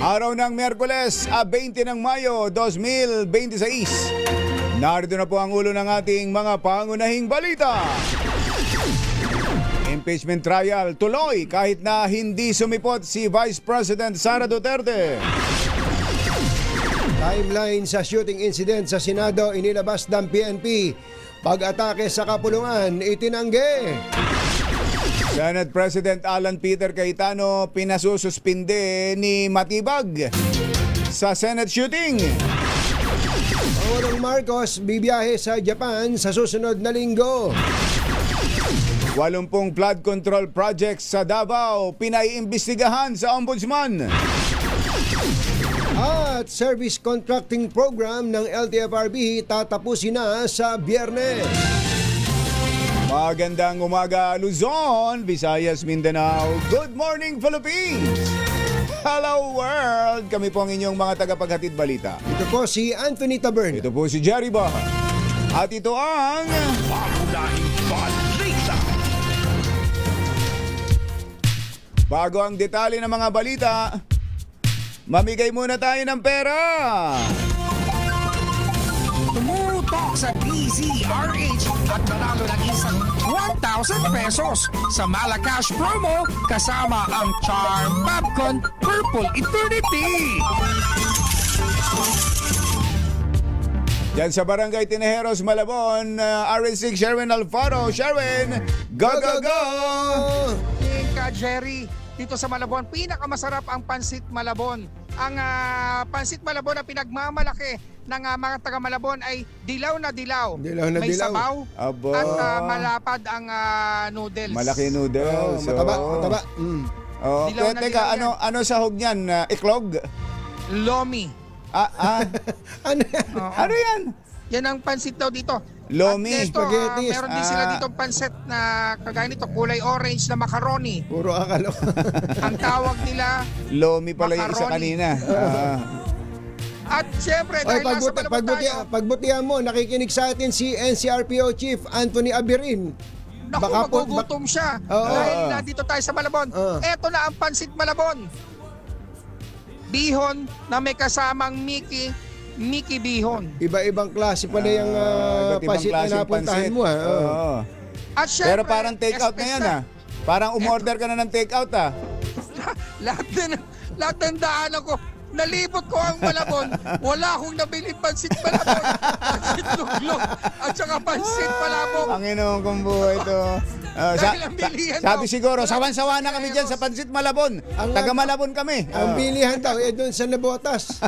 Araw ng Miyerkules, 20 ng Mayo, 2026. Narito na po ang ulo ng ating mga pangunahing balita. Impeachment trial tuloy kahit na hindi sumipot si Vice President Sara Duterte. Timeline sa shooting incident sa Senado inilabas ng PNP. Pag-atake sa kapulungan, itinanggi. Senate President Alan Peter Cayetano pinasususpinde ni Matibag sa Senate shooting. Pangulong Marcos bibiyahe sa Japan sa susunod na linggo. 80 flood control projects sa Davao pinaiimbestigahan sa Ombudsman. At service contracting program ng LTFRB tatapusin na sa Biyernes. Magandang umaga Luzon, Visayas, Mindanao. Good morning Philippines! Hello world! Kami po ang inyong mga tagapaghatid balita. Ito po si Anthony Taberna. Ito po si Jerry Baha. At ito ang Pangunahing balita. Bago ang detalye ng mga balita, mamigay muna tayo ng pera. Tumutok sa DZRH at nanalo ng isang 1,000 pesos sa Malakash promo kasama ang Charm Popcorn Purple Eternity. Yan sa Barangay Tinejeros, Malabon, RN6 Sherwin Alfaro. Sherwin, go, go, go! Ka Jerry, dito sa Malabon, pinakamasarap ang Pansit Malabon. Ang Pansit Malabon na pinagmamalaki ng mga taga Malabon ay dilaw na dilaw. May dilaw. sabaw Abo. at malapad ang noodles. Malaki noodles. Mataba. Oh, Dilaw na teka, dilaw ano sahog niyan? Iklog? Lomi. Ano yan? Yan ang pansit daw dito. Lomi. At ito, Spaghetti. meron din sila dito pansit na kagaya nito, kulay orange na macaroni. Puro akalo. Ang tawag nila, Lomi pala yung isa Macaroni. kanina. at syempre Ay, dahil nasa Malabon tayo, pagbutihan mo, nakikinig sa atin si NCRPO Chief Anthony Abirin. naku, magugutom siya. Oo. Dahil nandito tayo sa Malabon. Eto na ang pansit Malabon. Bihon na may kasamang Mickey Bihon. Iba-ibang klase pala yung Iba't ibang pasit na klaseng napuntahan pansit. mo. Oo. At syempre, Pero parang take out na yan Parang umorder ka na ng take out lahat ng daanan ko, nalibot ko ang Malabon, wala akong nabiling pansit Malabon, pansit luglog, at saka pansit Malabon. Panginoon kong buhay ito. Dahil ang bilihan Sabi daw. siguro, sawan-sawa na kami dyan sa Pansit Malabon. Taga Malabon kami. Ang bilihan daw, doon sa Nabotas.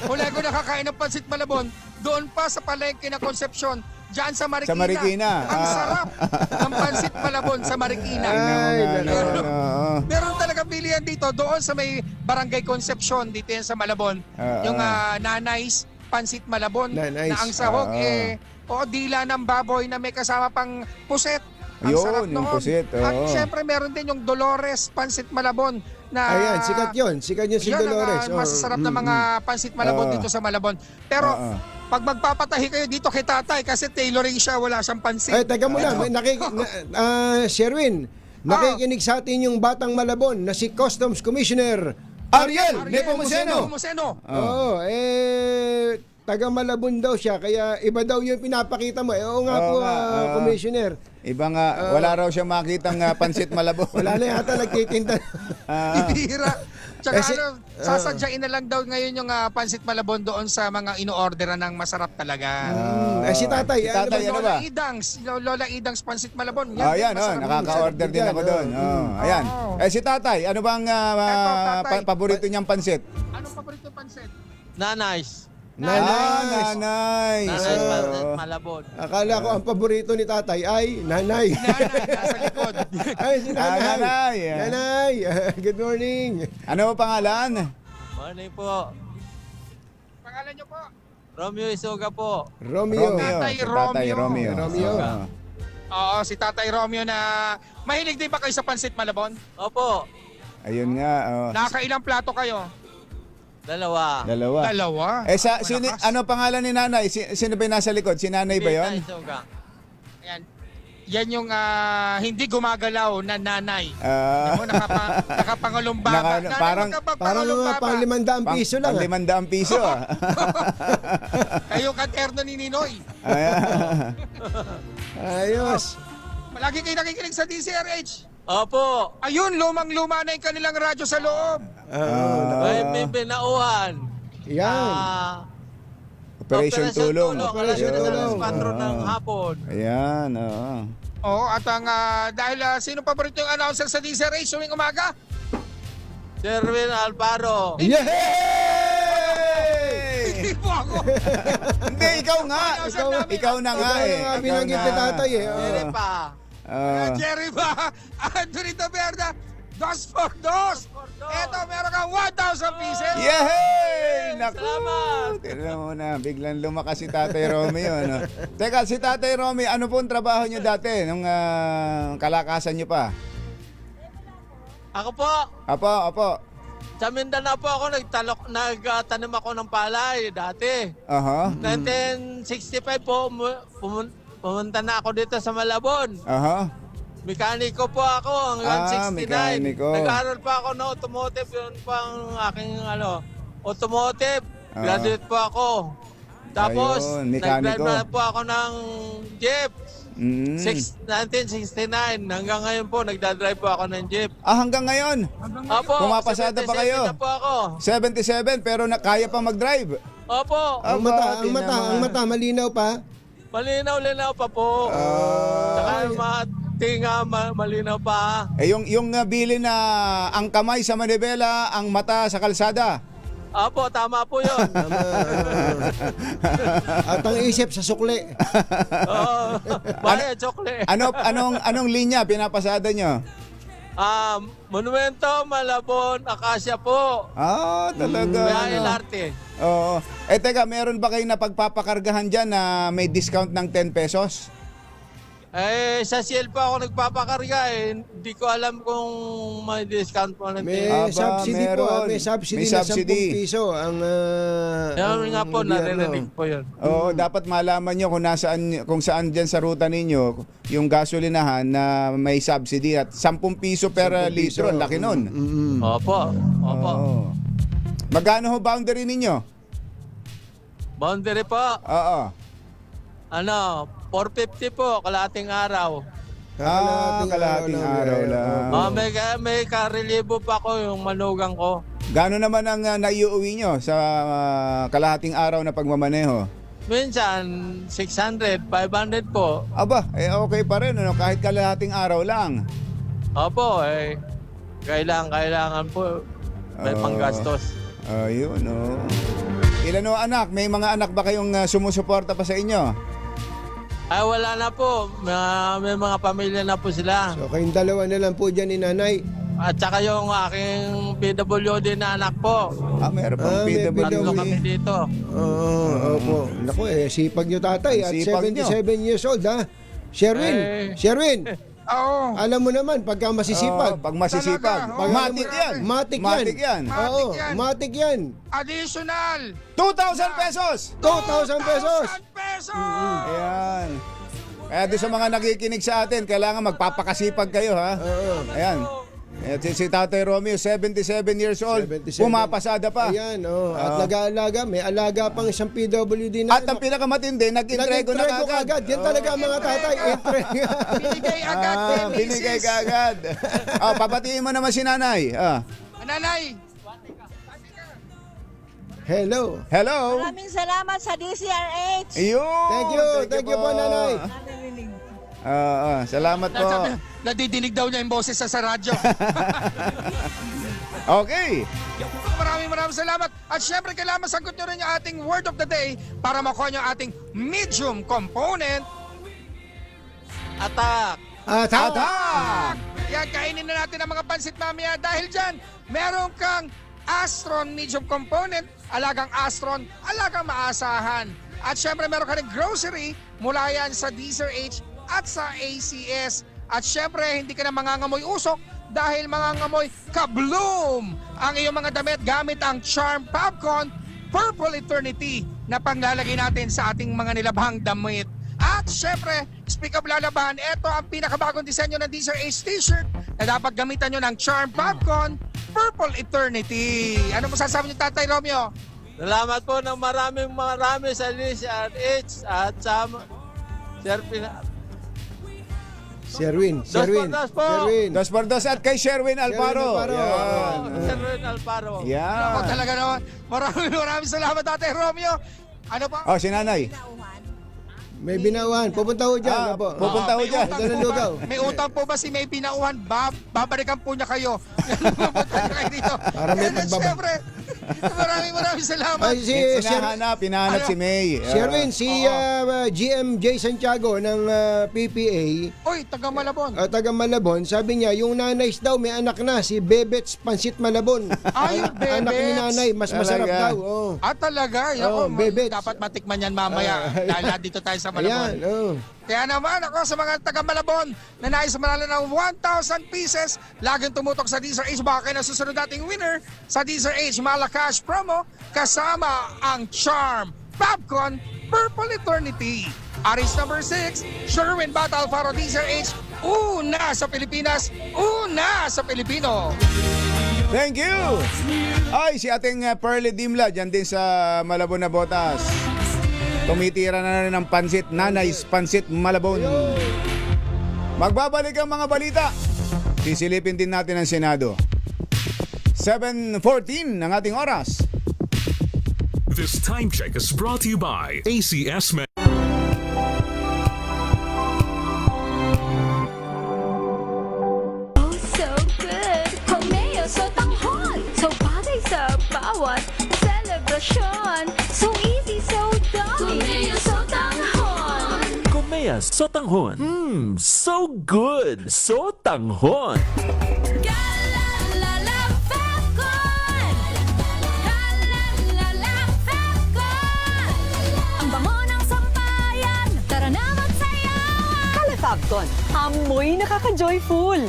Huli ko nakakain ng pansit Malabon, doon pa sa palengke na Concepcion, dyan sa Marikina. Sa Marikina. Ang sarap ng pansit Malabon sa Marikina. Meron talaga bilihan dito, doon sa may Barangay Concepcion, dito yan sa Malabon. Yung Nanay's Pansit Malabon, Nanay's. na ang sahog dila ng baboy na may kasama pang puset. Ang Yun, sarap yung noon. puset, At syempre meron din yung Dolores Pansit Malabon na Ayan, sikat yun. Sikat yun si yan Dolores. ang masasarap na mga pansit Malabon dito sa Malabon. Pero pag magpapatahi kayo dito kay tatay kasi tailoring siya, wala siyang pansit. Ay, teka muna. Sherwin, nakikinig sa atin yung Batang Malabon na si Customs Commissioner Ariel Nepomuceno. Oo, taga Malabon daw siya, kaya iba daw yung pinapakita mo. Oo nga po, Commissioner. Iba nga, wala raw siya makitang Pansit Malabon. Wala na yata nagtitinda. Ibihira. Tsaka sasadyain na lang daw ngayon yung pansit Malabon doon sa mga ino-orderan ng masarap talaga. Si tatay. Si tatay, ano ba? Lola Idang's Pansit Malabon. Yan, nakaka-order din ako doon. Ayan. Si tatay, ano bang paborito niyang pansit? Anong paborito pansit? Nanay's. Nanay. Malabon. Akala ko ang paborito ni tatay ay nanay. Nasa likod. Ay, si nanay. Nanay. Nanay. Good morning. Ano ang pangalan? Morning po. Pangalan niyo po? Romeo Isuga po. Romeo. Tatay Romeo. Oo, si Tatay Romeo na mahilig din ba kayo sa pansit Malabon? Opo. Ayun nga. Nakakailang plato kayo? Dalawa. Ano pangalan ni nanay? Sino ba yung nasa likod? Si nanay ba yun? Ayan. Yan yung hindi gumagalaw na nanay. Nakapangulong baba. Parang pang 500 piso lang. Pang 500 piso. Kayo katerno ni Ninoy. Ayos. Palagi kayo nakikinig sa DCRH. Opo. Ayun, lumang-luma na yung kanilang radyo sa loob. May pinauhan. Yan. Operation Tulong. Operation Tulong. Patron ng hapon. Ayan, Oo, at ang dahil sino paborito yung announcer sa DCRH tuwing umaga? Sherwin Alvaro. Yay! Hindi po ako. Hindi, ikaw nga. Ikaw na nga eh. Binanggit ni tatay eh. Hindi pa. Jerry ba? Anthony Taberna, 2x2. Eto, meron kang 1,000 pieces. Yay! Naku! Salamat! Tignan mo na, biglang lumakas si Tatay Romeo. No? Teka, si Tatay Romeo, ano po ang trabaho niyo dati nung kalakasan niyo pa? Ako po. Apo. Sa Mindanao po ako nagtanim ako ng palay dati. 1965 po pumunta na ako dito sa Malabon. Mekaniko po ako hanggang 69. Mekaniko. Nag-aaral pa ako ng automotive, yun pa ang aking automotive. Graduate po ako. Tapos nag-drive na po ako ng jeep. 1969 hanggang ngayon po nagdadrive po ako ng jeep. Hanggang ngayon? Opo. Pumapasada pa kayo? Na po ako. 77 pero kaya pa mag-drive? Opo. Ang mata malinaw pa? Malinaw pa po. Saka yung mga tinga malinaw pa. Yung bili na ang kamay sa manibela, ang mata sa kalsada. Opo, tama po yun. At ang isip sa sukli. Baya, chokle. Anong linya pinapasada nyo? Monumento, Malabon, Acacia po. Talaga. Kaya LRT. Oo. Teka, meron ba kayo na pagpapakargahan dyan na may discount ng 10 pesos? Sa Shell po ako nagpapakarga Hindi ko alam kung may discount po ng May subsidy po. May subsidy na 10 piso. Yan nga po, naririnig po yun. Oo, dapat malaman nyo kung saan dyan sa ruta ninyo yung gasolinahan na may subsidy at 10 piso per litro. Ang laki nun. Opo. Magkano ho boundary ninyo? Boundary po? Oo. 450 po, kalahating araw. Kalahating araw lang. May karelibo pa ko yung manugang ko. Gaano naman ang naiuwi nyo sa kalahating araw na pagmamaneho? Minsan, 600, 500 po. Aba, okay pa rin, ano? Kahit kalahating araw lang. Opo, kailangan po may panggastos. Ayun, Ilan o anak? May mga anak ba kayong sumusuporta pa sa inyo? Ay, wala na po. May mga pamilya na po sila. So kayong dalawa na lang po dyan ni nanay. At saka yung aking PWD na anak po. Meron pang PWD. Tatlo kami dito. Opo. Naku, sipag nyo tatay. At Sipag 77 years old, ha? Sherwin, Oo. alam mo naman, pagka masisipag. Pag masisipag. Pag- Matik yan. Matik Matik yan. yan. Oo, yan. matik yan. Additional 2,000 pesos! 2,000 pesos! pesos! Ayan. Kaya doon sa mga nakikinig sa atin, kailangan magpapakasipag kayo, ha? Ayan. Si Tatay Romeo, 77 years old, 77. pumapasada pa. Ayan, at nag-aalaga, may alaga pang isang PWD na. At ang pinakamatindi, nag-entrego na kagad. Yan talaga ang mga tatay, entrega. Binigay agad. Binigay kagad. Papatiin mo naman si nanay. Nanay, Hello. Hello. Maraming salamat sa DCRH. Ayun. Thank you po, nanay. Salamat po. nadidinig daw niya yung boses sa radyo. Okay. Maraming salamat. At syempre, kailangan masagot nyo rin yung ating word of the day para makuha nyo ating medium component. Attack! Yan, kainin na natin ang mga pansit mamaya. Dahil dyan, meron kang Astron medium component, alagang Astron, alagang maasahan. At syempre, meron ka rin grocery mula yan sa DZRH at sa ACS. At syempre, hindi ka na mangangamoy usok dahil mangangamoy kabloom ang iyong mga damit gamit ang Charm Popcorn Purple Eternity na panglalagay natin sa ating mga nilabhang damit. At syempre, speak of lalabahan, ito ang pinakabagong disenyo ng DZRH t-shirt na dapat gamitan nyo ng Charm Popcorn Purple Eternity. Ano mo sasabi niyo, Tatay Romeo? Salamat po ng marami sa DZRH at sa Sherwin. Dos por dos at kay Sherwin Alfaro. Sherwin Alfaro. Yan. Ako talaga naman. Maraming salamat, Tatay Romeo. Ano pa? Si nanay. May binauhan. Pupunta ho dyan. Pupunta ho dyan. May utang po ba si May Binauhan? Babalikan po niya kayo. Pupunta niya kayo dito. Para may pagbaba. Siyempre, maraming salamat. Pinahanap si May. Sherwin, si GM J. Santiago ng PPA. Oy, taga Malabon. Taga Malabon. Sabi niya, yung nanays daw may anak na, si Bebets Pansit Malabon. Yung Bebets. Anak ni nanay, mas masarap daw. Talaga? Bebets. Dapat matikman yan mamaya. Dahil dito tayo sa Malabon. Kaya naman ako sa mga taga Malabon na nais manalo ng 1,000 pieces, laging tumutok sa DZRH. Baka kayo na susunod nating winner sa DZRH Malakash promo kasama ang Charm Popcorn Purple Eternity. Aris number 6, Sherwin Bata Alfaro, DZRH. Una sa Pilipinas, una sa Pilipino. Thank you! Ay, si ating Pearly Dimla, dyan din sa Malabon na Botas. Tumitira na rin ng pansit, Nanay's Pansit Malabon. Magbabalik ang mga balita. Sisilipin din natin ang Senado. 7:14 ang ating oras. This time check is brought to you by ACS Oh, so good! Romeo, so tanghon! So bagay sa bawat selebrasyon. So easy, so dummy. Romeo, so tanghon! Komea Sotanghon. So good. Sotanghon. Kalalala Falcon! Kalalala Falcon! Ang bango ng sampayan, tara na magsayawan! Kalafabcon, amoy nakaka-joyful.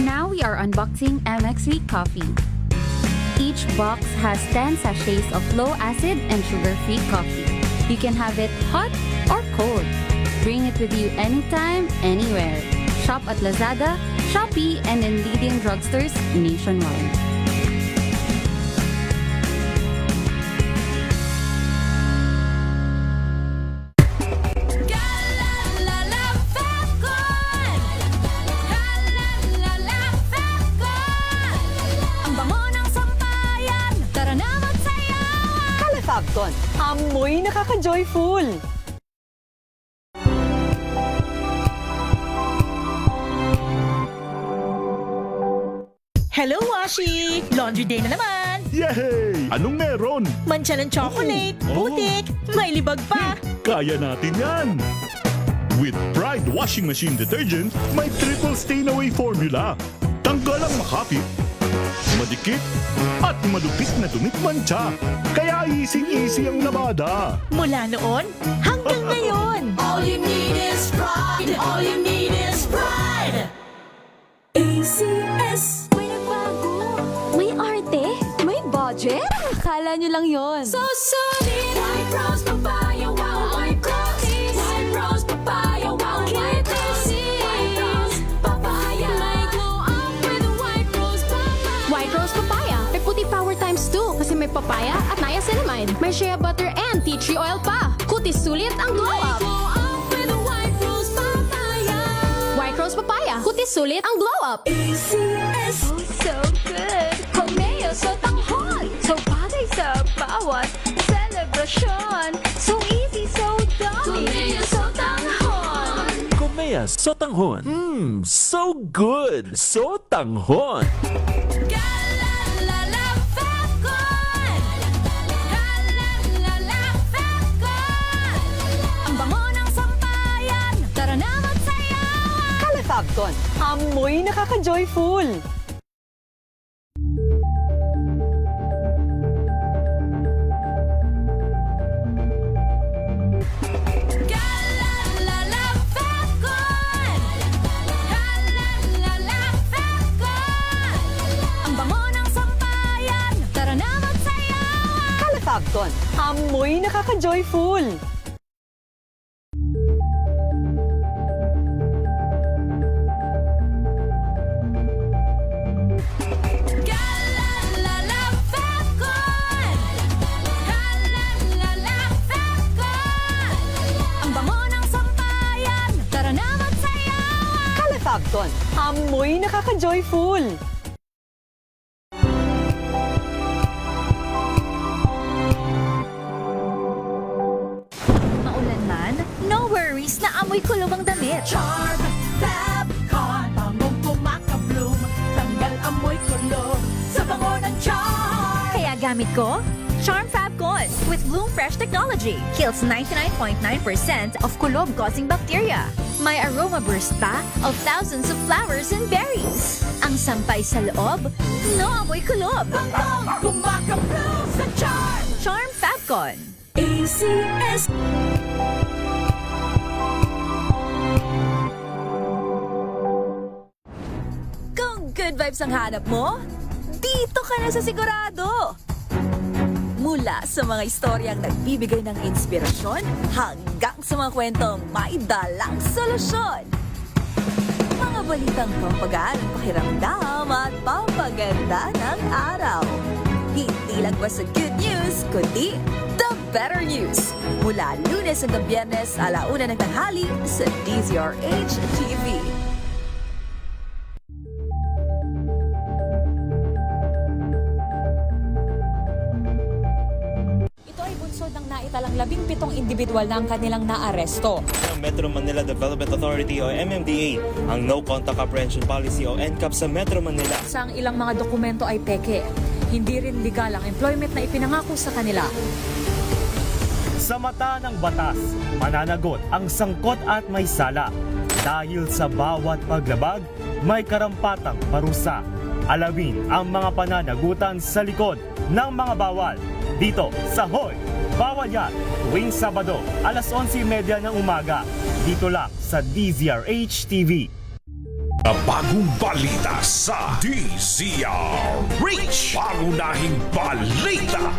Now we are unboxing MX3 coffee. Each box has 10 sachets of low-acid and sugar-free coffee. You can have it hot or cold. Bring it with you anytime, anywhere. Shop at Lazada, Shopee, and in leading drugstores nationwide. Kalalala Falcon! Kalefagton, amoy nakaka-joyful. Hello, Washi! Laundry day na naman! Yay! Anong meron? Mancha ng chocolate, putik, may libag pa! Kaya natin yan! With Pride Washing Machine Detergent, may triple stain-away formula. Tanggal ang makapit, madikit, at malupit na dumit mancha. Kaya easy-easy ang labada. Mula noon hanggang ngayon! All you need is pride. All you need is pride. ACS. May nagbago. May arte. May budget. Akala nyo lang yon. So solid. White rose papaya, wow, white rose. White rose papaya, wow, white rose. White rose papaya. May glow up with white rose papaya. White rose papaya. May puti power times 2 kasi may papaya at niacinamide. May shea butter and tea tree oil pa. Kutis sulit ang glow up. Glow up with white rose papaya. White rose papaya. Kutis sulit ang glow up. ACS. Oh, so good! Komeo sa tanghon! So bagay sa bawat celebration! So easy, so dami! Komeo sa tanghon. Komea Sotanghon. So good! Sotanghon. Galalala Falcon. Galalala Falcon. Ang bango ng sampayan, tara na magsayawan! Kalefagton, amoy nakaka-joyful. Galalala Falcon. Galalala Falcon. Ang bango ng sampayan, tara na magsayawan! Kalefagton, amoy nakaka-joyful. Galalala Falcon. Galalala Falcon. Ang bango ng sampayan, tara na magsayawan! Kalefagton, amoy nakaka-joyful. Maulan man, no worries na amoy kulog ang damit. Charm Fabcon, bangong kumakabloom, tanggal amoy kulog sa bango ng charm. Kaya gamit ko, Charm Fabcon with Bloom Fresh technology. Kills 99.9% of kulob-causing bacteria. May aroma burst pa of thousands of flowers and berries. Ang sampay sa loob, no amoy kulob. Bangong kumakabloom sa charm. Charm Fabcon. ACS. Kung good vibes ang hanap mo, dito ka na sa sigurado. Mula sa mga istoryang nagbibigay ng inspirasyon hanggang sa mga kwentong may dalang solusyon. Mga balitang pampagaan ng pakiramdam at pampaganda ng araw. Hindi lang ba sa good news, kundi the better news. Mula Lunes hanggang Biyernes, 1:00 ng tanghali sa DZRH TV. Ito ay bunsod ng naitalang 17 individual na ang kanilang naaresto. Ng Metro Manila Development Authority o MMDA ang No Contact Apprehension Policy o NCAP sa Metro Manila. Sa ang ilang mga dokumento ay peke. Hindi rin legal ang employment na ipinangako sa kanila. Sa mata ng batas, mananagot ang sangkot at may sala. Dahil sa bawat paglabag, may karampatang parusa. Alamin ang mga pananagutan sa likod ng mga bawal. Dito sa Hoy! Bawal Yan! Tuwing Sabado, 11:30 ng umaga. Dito lang sa DZRH TV. Bagong balita sa DZRH. Pangunahing balita.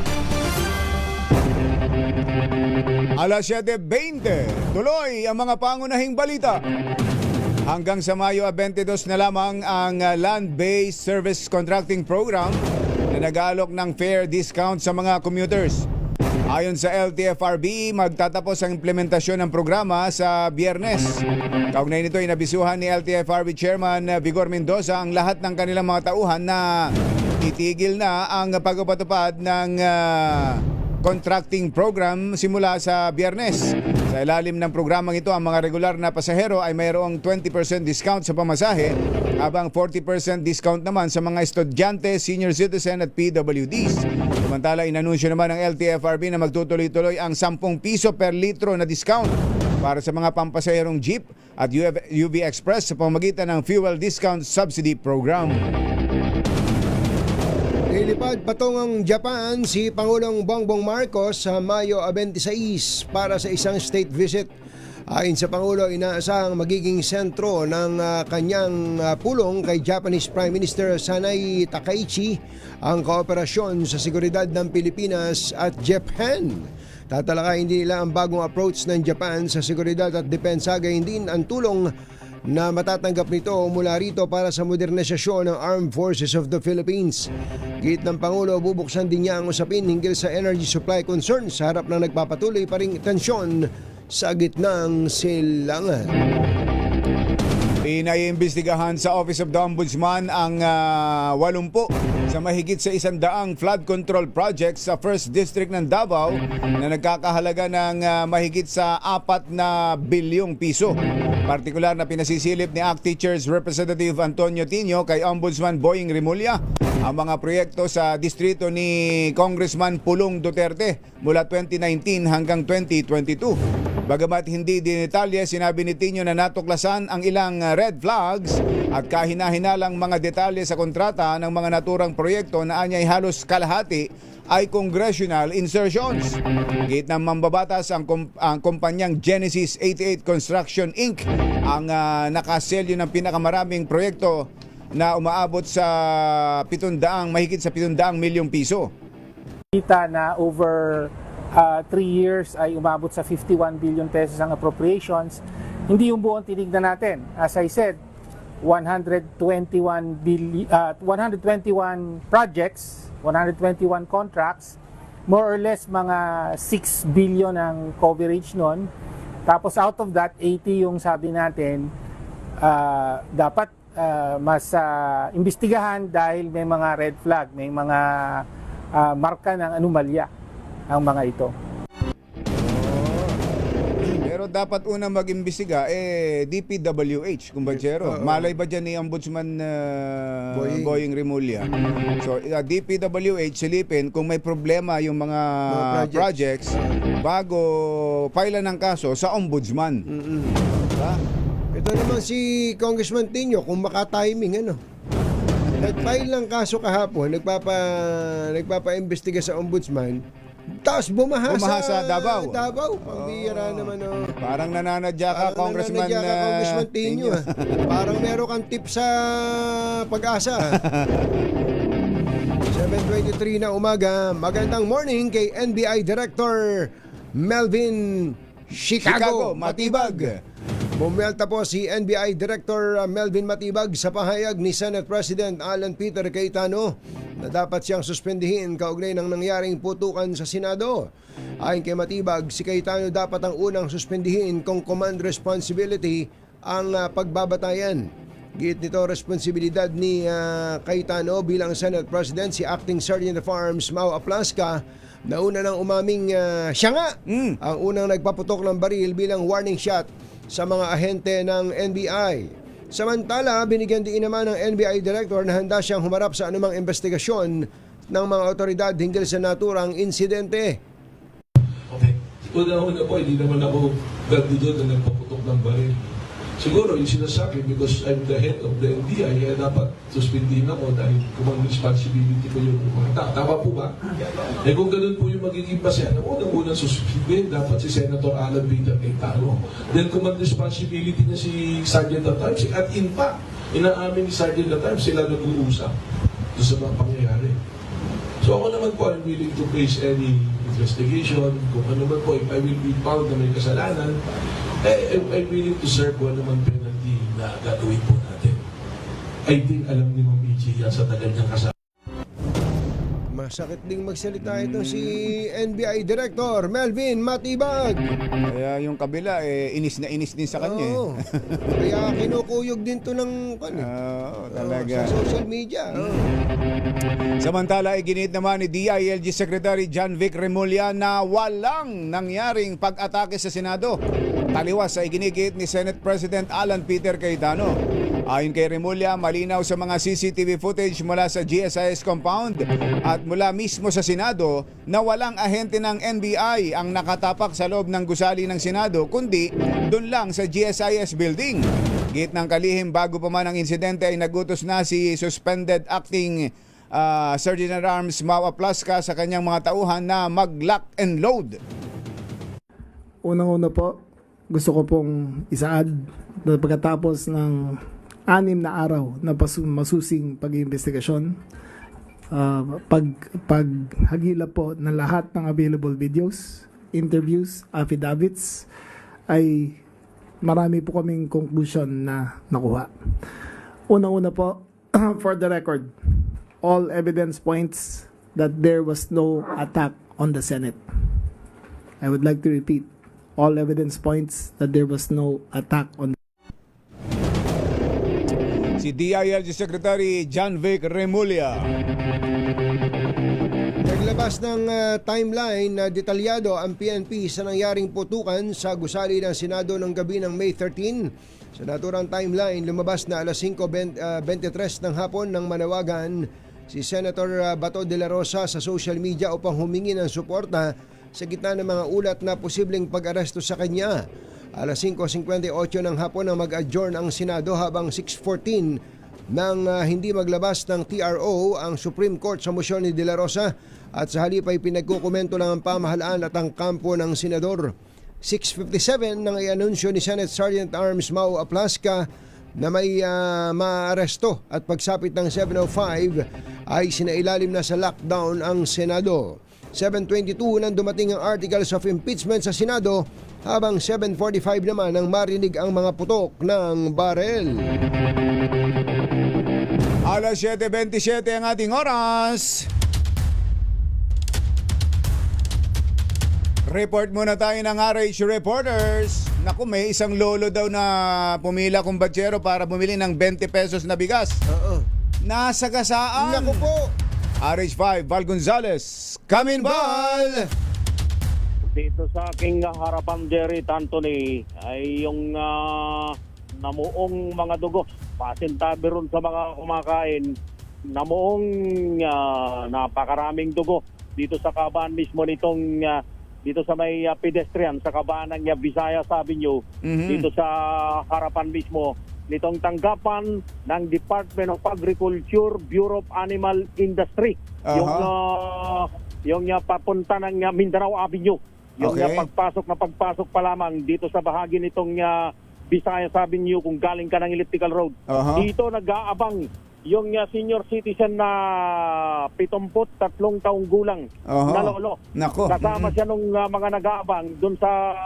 Alas 7:20, tuloy ang mga pangunahing balita. Hanggang sa Mayo 22 na lamang ang Land-Based Service Contracting Program na nag-aalok ng fair discount sa mga commuters. Ayon sa LTFRB, magtatapos ang implementasyon ng programa sa Biyernes. Kaugnay nito ay nabisuhan ni LTFRB Chairman Vigor Mendoza ang lahat ng kanilang mga tauhan na itigil na ang pagpapatupad ng contracting program simula sa Biyernes. Sa ilalim ng programang ito, ang mga regular na pasahero ay mayroong 20% discount sa pamasahe, habang 40% discount naman sa mga estudyante, senior citizen at PWDs. Samantala, inanunsyo naman ng LTFRB na magtutuloy-tuloy ang 10 piso per litro na discount para sa mga pampasaherong jeep at UV Express sa pamamagitan ng Fuel Discount Subsidy Program. Lilipad patungang Japan si Pangulong Bongbong Marcos sa Mayo 26 para sa isang state visit. Ayon sa Pangulo, inaasahang magiging sentro ng kanyang pulong kay Japanese Prime Minister Sanai Takaichi ang kooperasyon sa seguridad ng Pilipinas at Japan. Tatalakayin din nila ang bagong approach ng Japan sa seguridad at depensa, gayon din ang tulong na matatanggap nito mula rito para sa modernisasyon ng Armed Forces of the Philippines. Git ng Pangulo, bubuksan din niya ang usapin hinggil sa energy supply concerns sa harap ng nagpapatuloy pa ring tensyon sa gitnang silangan. Inaiimbestigahan sa Office of the Ombudsman ang 80 sa mahigit sa 100 flood control projects sa 1st District ng Davao na nagkakahalaga ng mahigit sa 4 na bilyong piso. Partikular na pinasisilip ni ACT Teachers Representative Antonio Tino kay Ombudsman Boying Rimulya ang mga proyekto sa distrito ni Congressman Pulong Duterte mula 2019 hanggang 2022. Bagamat hindi dinetalye, sinabi ni Tino na natuklasan ang ilang red flags at kahina-hinalang mga detalye sa kontrata ng mga naturang proyekto na anyay halos kalahati ay congressional insertions. Git ng mambabatas ang kumpanyang Genesis 88 Construction Inc. ang nakaselyo ng pinakamaraming proyekto na umaabot sa mahigit sa 700 milyong piso. Kita na over 3 years ay umabot sa 51 billion pesos ang appropriations. Hindi yung buong tinignan natin. As I said, 121 projects, 121 contracts, more or less mga 6 billion ang coverage nun. Tapos out of that, 80 yung sabi natin dapat mas imbestigahan dahil may mga red flag, may mga marka ng anomalya ang mga ito. Pero dapat unang mag-imbestiga DPWH, kumbachero. Malay ba dyan ni Ombudsman Boying Rimulya? So DPWH silipin kung may problema yung mga projects bago pailan ng kaso sa Ombudsman. Diba? Ito naman si Congressman Tino, kung makatiming nag-file ng kaso kahapon, nagpapa-imbestiga sa Ombudsman, tapos bumaha sa Davao. Pambihira naman. Parang nananadya ka, Congressman Tino. Parang meron kang tip sa Pag-asa. 7:23 na umaga. Magandang morning kay NBI Director Melvin Chicago Matibag. Bumelta po si NBI Director Melvin Matibag sa pahayag ni Senate President Alan Peter Cayetano na dapat siyang suspendihin kaugnay ng nangyaring putukan sa Senado. Ayon kay Matibag, si Cayetano dapat ang unang suspendihin kung command responsibility ang pagbabatayan. Giit nito, responsibilidad ni Cayetano bilang Senate President si Acting Sergeant of Arms Mau Aplasca na una nang umaming siya nga ang unang nagpaputok ng baril bilang warning shot sa mga ahente ng NBI. Samantala, binigyan din naman ng NBI Director na handa siyang humarap sa anumang investigasyon ng mga otoridad hinggil sa naturang insidente. Okay. Una-una po, hindi naman ako ganda doon na nagpaputok ng baril. Siguro yung sinasabi, because I'm the head of the NBI, kaya dapat suspendin ako dahil kumang responsibility ko yung mga tao. Tama po ba? Kung ganun po yung magiging basehan, unang-unang suspendin dapat si Senator Alan Peter Cayetano. Then kumang responsibility niya si Sergeant at Arms, at in fact, inaamin ni Sergeant at Arms, sila nag-uusap doon sa mga pangyayari. So ako naman po, I'm willing to face any investigation, kung ano man po, if I will be found na may kasalanan, I'm willing to serve kung naman penalty na gagawin po natin. I think alam ni Ma'am Ichi yan sa tagal niyang kasama. Masakit ding magsalita itong si NBI Director Melvin Matibag. Kaya yung kabila, inis na inis din sa kanya. Oo. Kaya kinukuyog din to ng talaga. sa social media. Samantala, iginit naman ni DILG Secretary John Vic Remulla na walang nangyaring pag-atake sa Senado. Taliwas sa iginigit ni Senate President Alan Peter Cayetano. Ayon kay Remulla, malinaw sa mga CCTV footage mula sa GSIS compound at mula mismo sa Senado na walang ahente ng NBI ang nakatapak sa loob ng gusali ng Senado, kundi doon lang sa GSIS building. Git ng kalihim, bago pa man ang insidente ay nagutos na si suspended acting Sergeant at Arms Mau Aplasca sa kanyang mga tauhan na mag-lock and load. Unang-una po, gusto ko pong isaad na pagkatapos ng 6 na araw na masusing pag-iimbestigasyon, paghagila po ng lahat ng available videos, interviews, affidavits, ay marami po kaming conclusion na nakuha. Unang-una po, for the record, all evidence points that there was no attack on the Senate. I would like to repeat, all evidence points that there was no attack on Si DILG Secretary John Vic Remulla. Naglabas ng timeline na detalyado ang PNP sa nangyaring putukan sa gusali ng Senado ng gabi ng May 13. Sa naturang timeline, lumabas na alas 5:23 ng hapon nang manawagan si Senator Bato de la Rosa sa social media upang humingi ng suporta sa gitna ng mga ulat na posibleng pag-aresto sa kanya. Alas 5:58 ng hapon nang mag-adjourn ang Senado habang 6:14 nang hindi maglabas ng TRO ang Supreme Court sa motion ni De La Rosa at sa halip ay pinagkukomento lang ang pamahalaan at ang kampo ng senador. 6:57 nang i-anunsyo ni Senate Sergeant Arms Mau Aplasca na may maaresto at pagsapit ng 7:05 ay sinailalim na sa lockdown ang Senado. 7:22 nang dumating ang articles of impeachment sa Senado habang 7:45 naman nang marinig ang mga putok ng barel. Alas 7:27 ang ating oras. Report muna tayo ng RH Reporters. Naku, may isang lolo daw na pumila kumbatsero para bumili ng 20 pesos na bigas. Nasagasaan. Naku po. RH5, Val Gonzales. Come in, Val! Dito sa aking harapan, Jerry Anthony, ay yung namuong mga dugo. Pasintabi ron sa mga kumakain, namuong napakaraming dugo dito sa kabaan mismo nitong dito sa may pedestrian sa kabaan ng Visayas Avenue. Dito sa harapan mismo nitong tanggapan ng Department of Agriculture, Bureau of Animal Industry. Yung papunta ng Mindanao Avenue. Yung pagpasok pa lamang dito sa bahagi nitong Visayas Avenue kung galing ka ng Elliptical Road. Dito nag-aabang yung senior citizen na 73 taong gulang na lolo. Kasama siya nung mga nag-aabang dun sa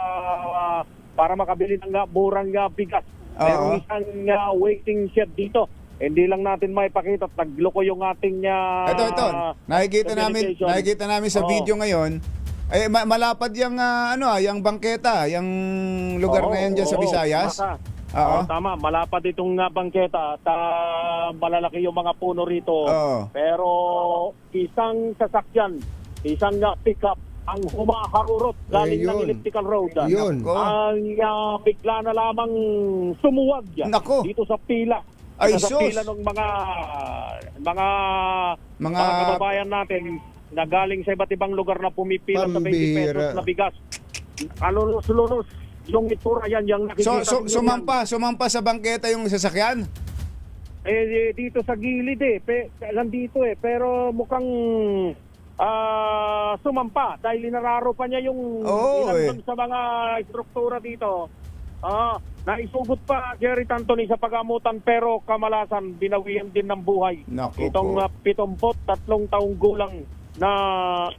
para makabili ng murang bigas. Merong isang waiting shed dito. Hindi lang natin maipakita at nagloko yung ating ito. Nakikita namin sa video ngayon. Eh malapad yung yung bangketa, yung lugar na yan dyan sa Visayas. Tama, malapad itong bangketa at malalaki yung mga puno rito. Pero isang sasakyan, isang pickup ang humaharurot galing ng Elliptical Road. Ang bigla na lamang sumuwag dito sa pila. Sa pila ng mga kababayan natin na galing sa iba't ibang lugar na pumipila sa 20 pesos na bigas. Lulos yung itura yan yung nakikita. Sumampa sa bangketa yung sasakyan? Dito sa gilid nandito pero mukhang sumampa dahil inararo pa niya yung ilan sa mga struktura dito. Naisugot pa Jerry Anthony sa pag-amutan pero kamalasan binawian din ng buhay. Itong 73 taong gulang na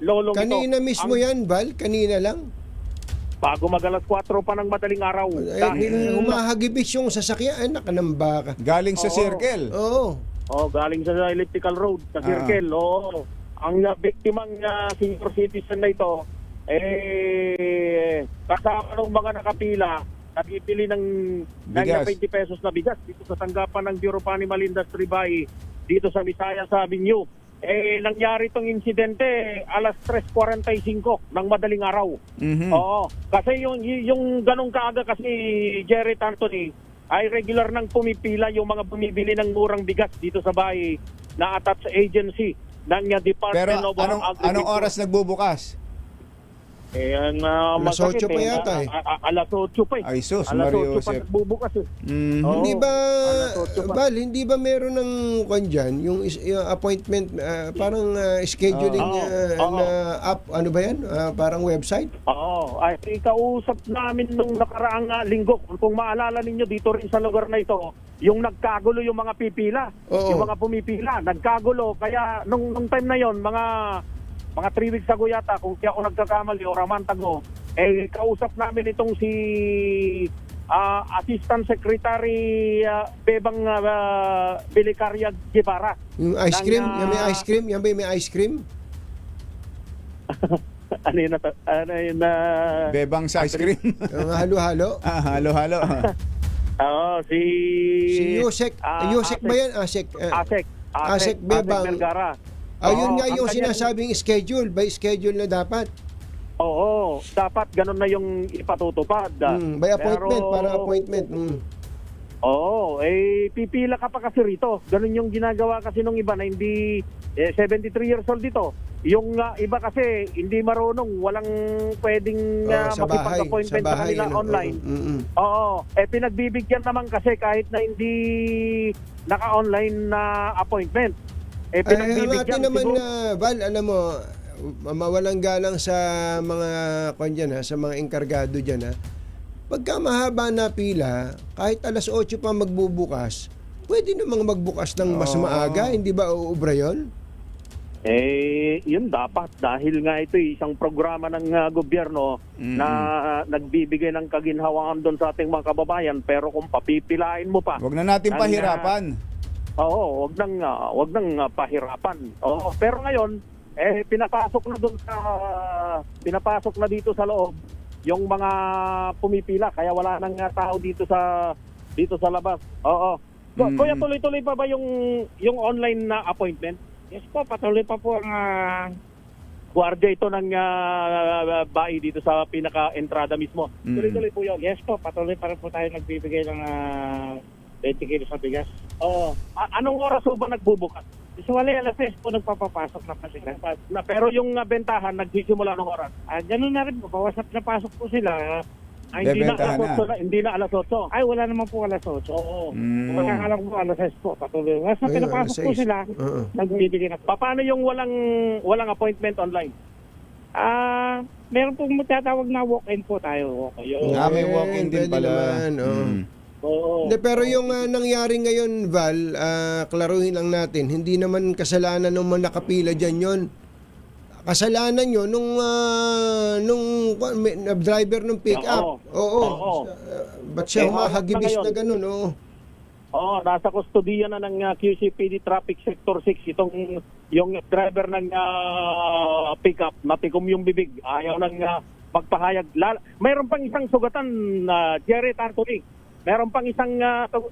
lolong Kanina ito. Mismo yan, Val? Kanina lang? Bago mag-alas 4 pa ng madaling araw. Dahil humahagibis yung sasakyan, nakanamba ka. Galing sa circle? Oo. Galing sa Elliptical Road, sa circle. ang biktimang senior citizen na ito, kasama ng mga nakapila, nagpili ng Bigas. 20 pesos na bigas dito sa tanggapan ng Bureau of Animal Industry Bay dito sa Visayas Avenue. Nangyari itong insidente alas 3:45 ng madaling araw. Oo, kasi yung ganong kaaga kasi Jerry Anthony ay regular nang pumipila yung mga bumibili ng murang bigas dito sa bahay na attached agency ng Department Pero of anong oras nagbubukas? Alas 8 pa yata alas 8 pa Ay, sus, alas Mario 8 pa Joseph. nagbubukas Oo, Hindi ba, alas 8 pa. Val, hindi ba meron ng kwan dyan, yung appointment, parang scheduling na app, ano ba yan? Parang website? Oo, ay ikausap namin nung nakaraang linggo. Kung maalala ninyo dito rin sa lugar na ito, yung nagkagulo yung mga pipila, yung mga pumipila, nagkagulo. Kaya nung time na yon, mga 3 weeks ago yata, kung kaya ako nagkakamali o ramantago, kausap namin itong si Assistant Secretary Bebang Belicaria Guevara. Yung ice cream? Yan may ice cream? Yan ba yung may ice cream? Ano yun na Bebang sa ice cream. Yung halo-halo? Halo-halo. Oo, si Yusek. Yusek ba yan? Asek Bebang. Vergara. Ayun nga yung sinasabing schedule, by schedule na dapat. Oo, dapat ganun na yung ipatutupad. By appointment, para appointment. Oo, pipila ka pa kasi rito. Ganun yung ginagawa kasi nung iba na hindi 73 years old dito. Yung iba kasi hindi marunong, walang pwedeng makipag-appointment sa kanila online. Oo, pinagbibigyan naman kasi kahit na hindi naka-online na appointment. Ang atin naman na, Val, alam mo, mawalang galang sa mga sa mga engkargado dyan, pagka mahaba na pila, kahit alas 8 pa magbubukas, pwede namang magbukas ng mas maaga, hindi ba uubra yun? Yun dapat, dahil nga ito isang programa ng gobyerno na nagbibigay ng kaginhawaan doon sa ating mga kababayan, pero kung papipilain mo pa, Huwag na natin pahirapan. Oo, wag nang pahirapan. Oo, pero ngayon pinapasok na dito sa loob yung mga pumipila kaya wala nang tao dito sa labas. Oo. Kuya, tuloy-tuloy pa ba yung online na appointment? Yes po, patuloy pa po ang guardia ito ng bahay dito sa pinaka-entrada mismo. Tuloy-tuloy po yun. Yes po, patuloy pa rin po tayo nagbibigay ng 20 kilos sa bigas. Oo. Anong oras ba nagbubukas? Usually alas 6 po nagpapapasok na pa sila. Pero yung bentahan nagsisimula ng oras? Ganun na rin po, bawas na pasok po sila. Hindi na alas 8. Ay, wala naman po alas 8. Oo. Magkakalang po alas 6 po, patuloy. Once na pinapasok po sila, nagbibigay na. Paano yung walang appointment online? Meron pong matatawag na walk-in po tayo. May walk-in din pala. De, pero yung nangyari ngayon, Val, klaruhin lang natin, hindi naman kasalanan ng mga nakapila dyan yun. Kasalanan yun nung driver ng pick-up. Oo. Ba't siya humahagibis na ganun? Oo, nasa kustodiya na ng QCPD Traffic Sector 6 yung driver ng pick-up, natikom yung bibig, ayaw nang magpahayag. Mayroon pang isang sugatan, Jerry Anthony. Meron pang isang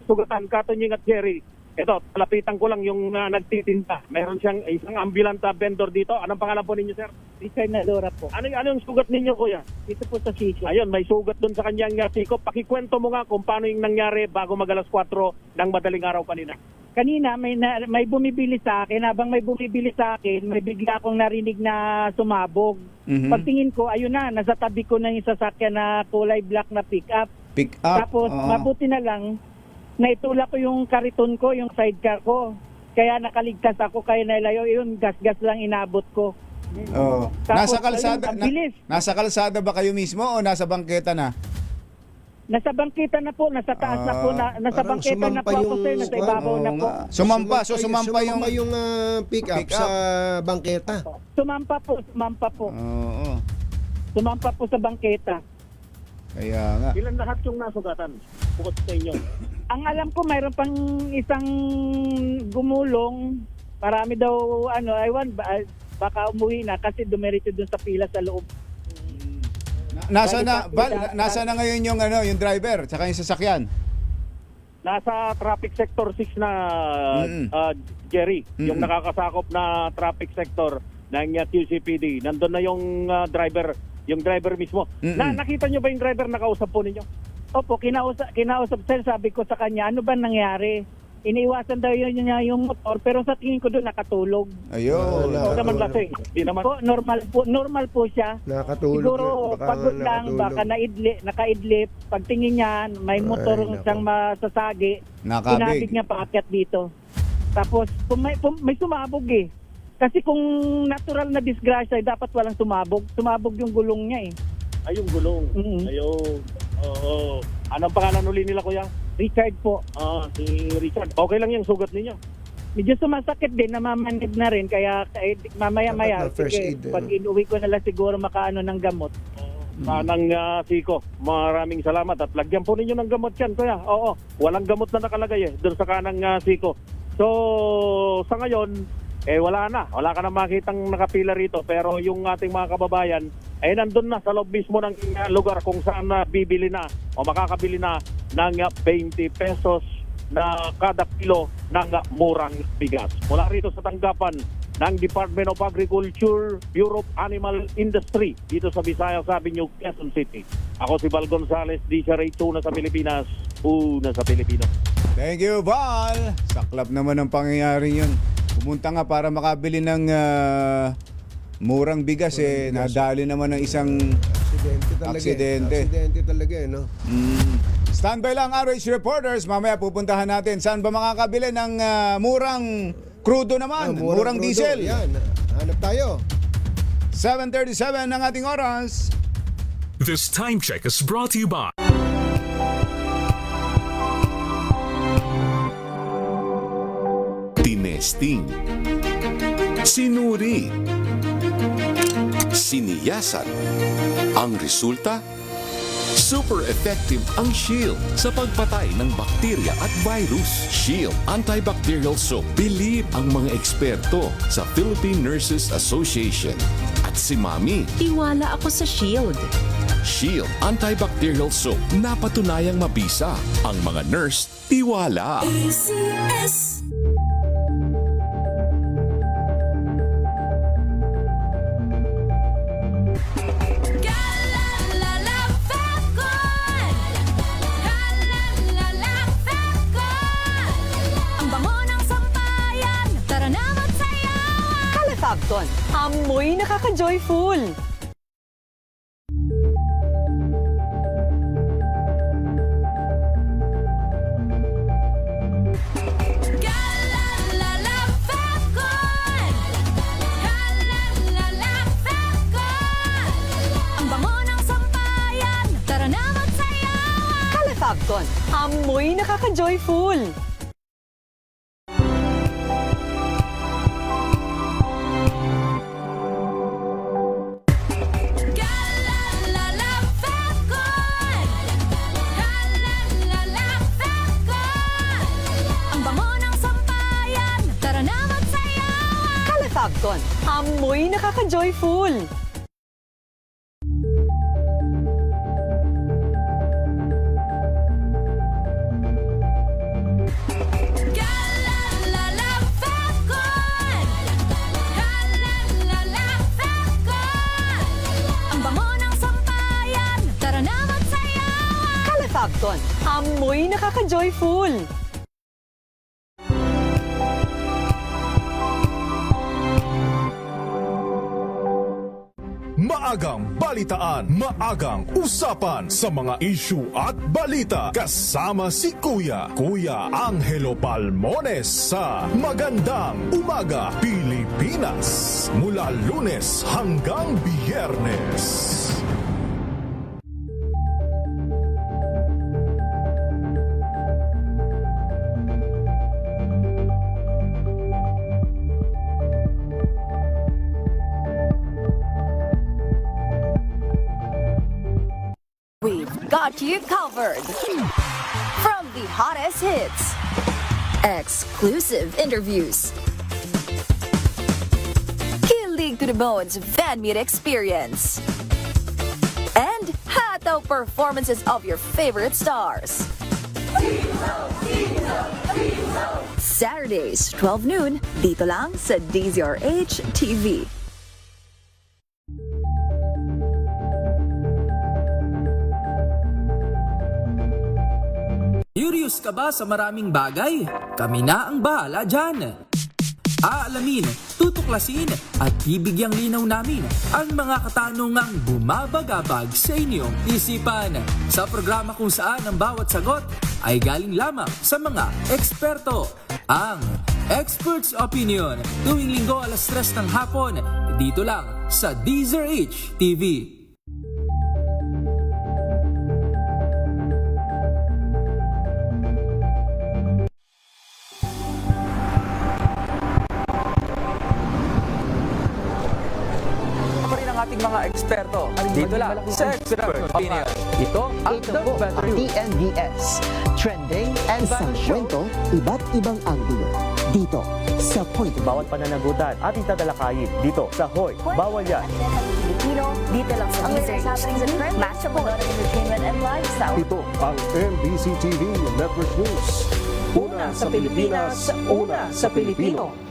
sugatan, Katunying at Jerry. Ito, lapitan ko lang yung nagtitinda. Meron siyang isang ambulant vendor dito. Anong pangalan po ninyo, sir? Richard Nadora po. Ano yung sugat ninyo, kuya? Dito po sa siko. Ayun, may sugat doon sa kanyang siko. Pakikwento mo nga kung paano yung nangyari bago mag-alas 4 ng madaling araw kanina. Kanina, may bumibili sa akin. Habang may bumibili sa akin, may bigla akong narinig na sumabog. Pagtingin ko, ayun na, nasa tabi ko na yung sasakyan na kulay black na pick-up. Tapos, mabuti na lang, naitulak ko yung kariton ko, yung sidecar ko. Kaya nakaligtas ako, kaya nailayo. Yun, gas-gas lang inabot ko. Tapos, nasa kalsada ba kayo mismo o nasa bangketa na? Nasa bangketa na po, nasa taas na po, nasa bangketa na po ako sir, nasa ibabaw na po. Sumampa yung pick-up sa bangketa. Sumampa po. Sumampa po sa bangketa. Kaya nga. Ilan lahat yung nasugatan bukod sa inyo? Ang alam ko mayroon pang isang gumulong. Marami daw baka umuwi na kasi dumiretso dun sa pila sa loob. Nasa na ngayon yung yung driver tsaka yung sasakyan? Nasa traffic sector 6 na Jerry, yung nakakasakop na traffic sector ng QCPD. Nandun na yung driver mismo. Nakita nyo ba yung driver na kausap po ninyo? Opo, kinausap sir, sabi ko sa kanya, ano ba nangyari? Iniiwasan daw yun niya yung motor, pero sa tingin ko doon nakatulog. Ayun. Hindi naman lasing. Hindi naman. Normal po siya. Nakatulog. Siguro pagod lang, baka nakaidlip. Pagtingin niya, may motor siyang masasagi. Pinabig niya paakyat dito. Tapos may sumabog eh. Kasi kung natural na disgrasya, dapat walang sumabog. Sumabog yung gulong niya eh. Ay, yung gulong. Ayun. Oo. Anong pangalan uli nila, kuya? Richard po. Si Richard. Okay lang yung sugat ninyo? Medyo sumasakit din, namamanid na rin. Kaya mamaya-maya, pag inuwi ko na lang siguro makaano ng gamot. Kanang Siko, maraming salamat. At lagyan po ninyo ng gamot yan, kuya. Oo, walang gamot na nakalagay doon sa kanang Siko. So, sa ngayon, wala na. Wala ka na makitang nakapila rito. Pero yung ating mga kababayan, nandun na sa loob mismo ng lugar kung saan bibili na o makakabili na ng 20 pesos na kada kilo ng murang bigas. Mula rito sa tanggapan ng Department of Agriculture, Bureau of Animal Industry dito sa Visayas, Avenue, Quezon City. Ako si Val Gonzales, DCRA 2 na sa Pilipinas, una sa Pilipino. Thank you, Val. Saklap naman ang pangyayari yun. Pumunta nga para makabili ng murang bigas nadali naman ng isang aksidente. Aksidente talaga no? Standby lang RH Reporters, mamaya pupuntahan natin. Saan ba makakabili ng murang crudo naman? Murang crudo. diesel. Yan, hanap tayo. 7:37 ang ating oras. This time check is brought to you by Tinesting, sinuri, siniyasan. Ang resulta, super effective ang Shield sa pagpatay ng bakterya at virus. Shield Antibacterial Soap. Believe ang mga eksperto sa Philippine Nurses Association. At si Mami, Tiwala ako sa Shield. Shield Antibacterial Soap. Napatunayang mabisa. Ang mga nurse, tiwala. ACS. Calefacton, amoy nakaka-joyful. Calefacton, amoy nakaka-joyful. Calefacton, amoy nakaka-joyful. Calefacton, amoy nakaka-joyful. Maagang balitaan, maagang usapan sa mga issue at balita. Kasama si Kuya Angelo Palmones sa Magandang Umaga Pilipinas. Mula Lunes hanggang Biyernes. Got you covered. From the hottest hits, exclusive interviews, kilig to the bones fan meet experience. And hataw performances of your favorite stars. Saturdays, 12 noon, dito lang sa DZRH TV. Curious ka ba sa maraming bagay? Kami na ang bahala dyan. Aalamin, tutuklasin at bibigyang linaw namin ang mga katanungang bumabagabag sa inyong isipan. Sa programa kung saan ang bawat sagot ay galing lamang sa mga eksperto. Ang Expert's Opinion, tuwing linggo 3:00 ng hapon, dito lang sa DZRH TV. Ating mga eksperto dito lang sa Expert Opinion. Ito ang The Better You. TNVS. Trending and isang kwento, iba't ibang anggulo. Dito sa Point. Bawat pananagutan ating tatalakayin dito sa Hoy. Bawal yan. Pilipino, dito lang sa DZRH TV, matchable entertainment and lifestyle. Ito ang MBC TV Network News. Una sa Pilipinas, una sa Pilipino.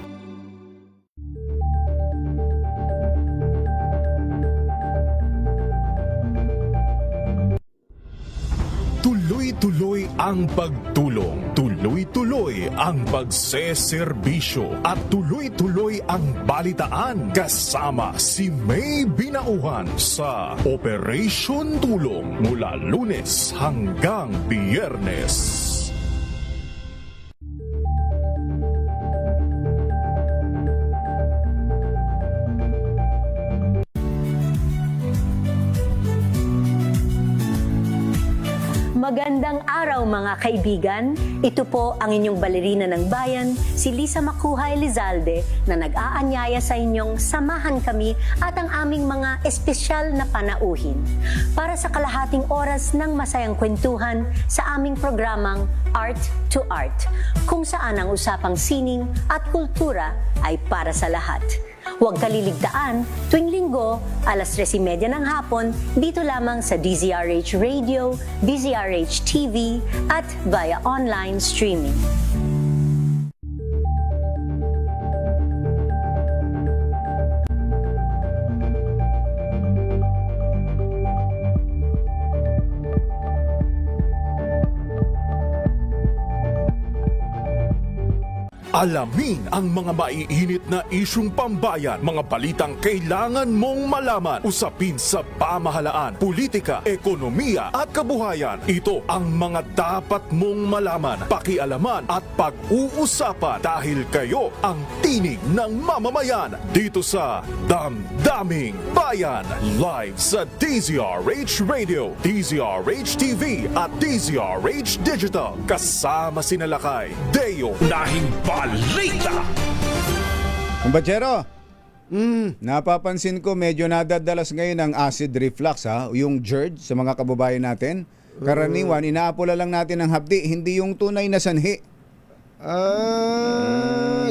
Tuloy-tuloy ang pagtulong, tuloy-tuloy ang pagseserbisyo at tuloy-tuloy ang balitaan kasama si May Binauhan sa Operation Tulong mula Lunes hanggang Biyernes. Magandang araw mga kaibigan. Ito po ang inyong balerina ng bayan, si Lisa Macuha Elizalde, na nag-aanyaya sa inyong samahan kami at ang aming mga espesyal na panauhin para sa kalahating oras ng masayang kwentuhan sa aming programang Art to Art, kung saan ang usapang sining at kultura ay para sa lahat. Huwag kaliligtaan, tuwing linggo, 3:30 ng hapon, dito lamang sa DZRH Radio, DZRH TV, at via online streaming. Alamin ang mga maiinit na isyung pambayan, mga balitang kailangan mong malaman, usapin sa pamahalaan, politika, ekonomiya at kabuhayan. Ito ang mga dapat mong malaman, pakialaman at pag-uusapan dahil kayo ang tinig ng mamamayan dito sa Damdaming Bayan. Live sa DZRH Radio, DZRH TV at DZRH Digital. Kasama sinalakay, Deo Nahing Balita. Kumbachero, napapansin ko medyo nadadalas ngayon ang acid reflux, yung GERD sa mga kababayan natin. Karaniwan, inaapula lang natin ang hapdi, hindi yung tunay na sanhi.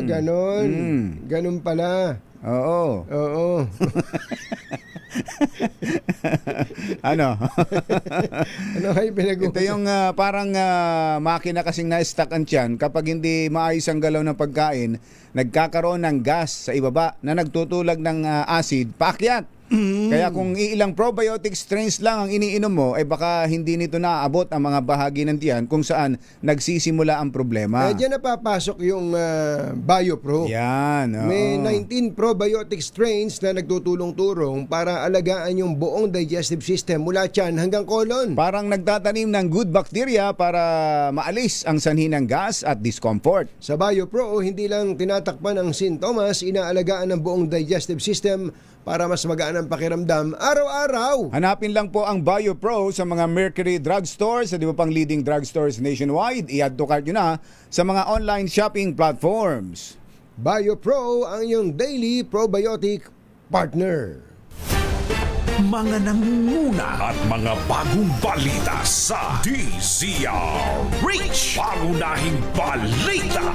Ganon. Ganon pala. Oo. Oo. Ano? Ano kayo pinag-uusapan? Ito yung parang makina kasing na-stuck ang tiyan. Kapag hindi maayos ang galaw ng pagkain, nagkakaroon ng gas sa ibaba na nagtutulag ng acid paakyat. Kaya kung ilang probiotic strains lang ang iniinom mo, baka hindi nito naaabot ang mga bahagi ng tiyan kung saan nagsisimula ang problema. Diyan napapasok yung BioPro. Yan. May 19 probiotic strains na nagtutulong-turong para alagaan yung buong digestive system mula tiyan hanggang colon. Parang nagtatanim ng good bacteria para maalis ang sanhi ng gas at discomfort. Sa BioPro, hindi lang tinatakpan ang sintomas, inaalagaan ang buong digestive system para mas magaan ang pakiramdam araw-araw. Hanapin lang po ang BioPro sa mga Mercury drugstores, sa di ba pang leading drugstores nationwide. I-add to cart nyo na sa mga online shopping platforms. BioPro ang iyong daily probiotic partner. Mga nangunguna at mga bagong balita sa DZRH. Pangunahing balita.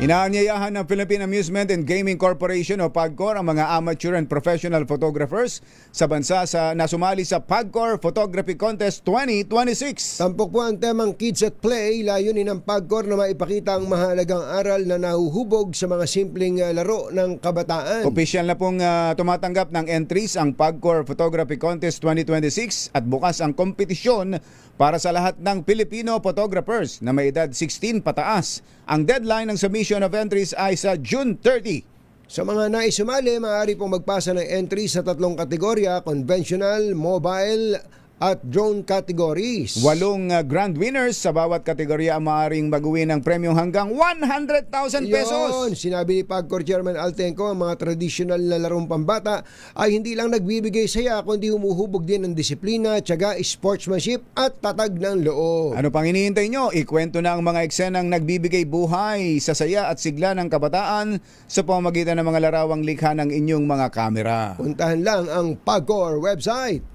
Inaanyayahan ng Philippine Amusement and Gaming Corporation o PAGCOR ang mga amateur and professional photographers sa bansa na sumali sa PAGCOR Photography Contest 2026. Tampok po ang temang Kids at Play, layunin ng PAGCOR na maipakita ang mahalagang aral na nahuhubog sa mga simpleng laro ng kabataan. Opisyal na pong tumatanggap ng entries ang PAGCOR Photography Contest 2026 at bukas ang kompetisyon para sa lahat ng Filipino photographers na may edad 16 pataas. Ang deadline ng submission of entries ay sa June 30. Sa mga naisumali, maaari pong magpasa ng entry sa 3 kategorya, conventional, mobile, at drone categories. 8 grand winners sa bawat kategorya ang maaaring baguhin ng premyong hanggang 100,000 pesos. Yun, sinabi ni PAGCOR Chairman Altenco, ang mga traditional na larong pambata ay hindi lang nagbibigay saya, kundi humuhubog din ng disiplina, tiyaga, sportsmanship at tatag ng loob. Ano pang hinihintay nyo? Ikwento na ang mga eksenang nagbibigay buhay sa saya at sigla ng kabataan sa pamamagitan ng mga larawang likha ng inyong mga kamera. Puntahan lang ang PAGCOR website.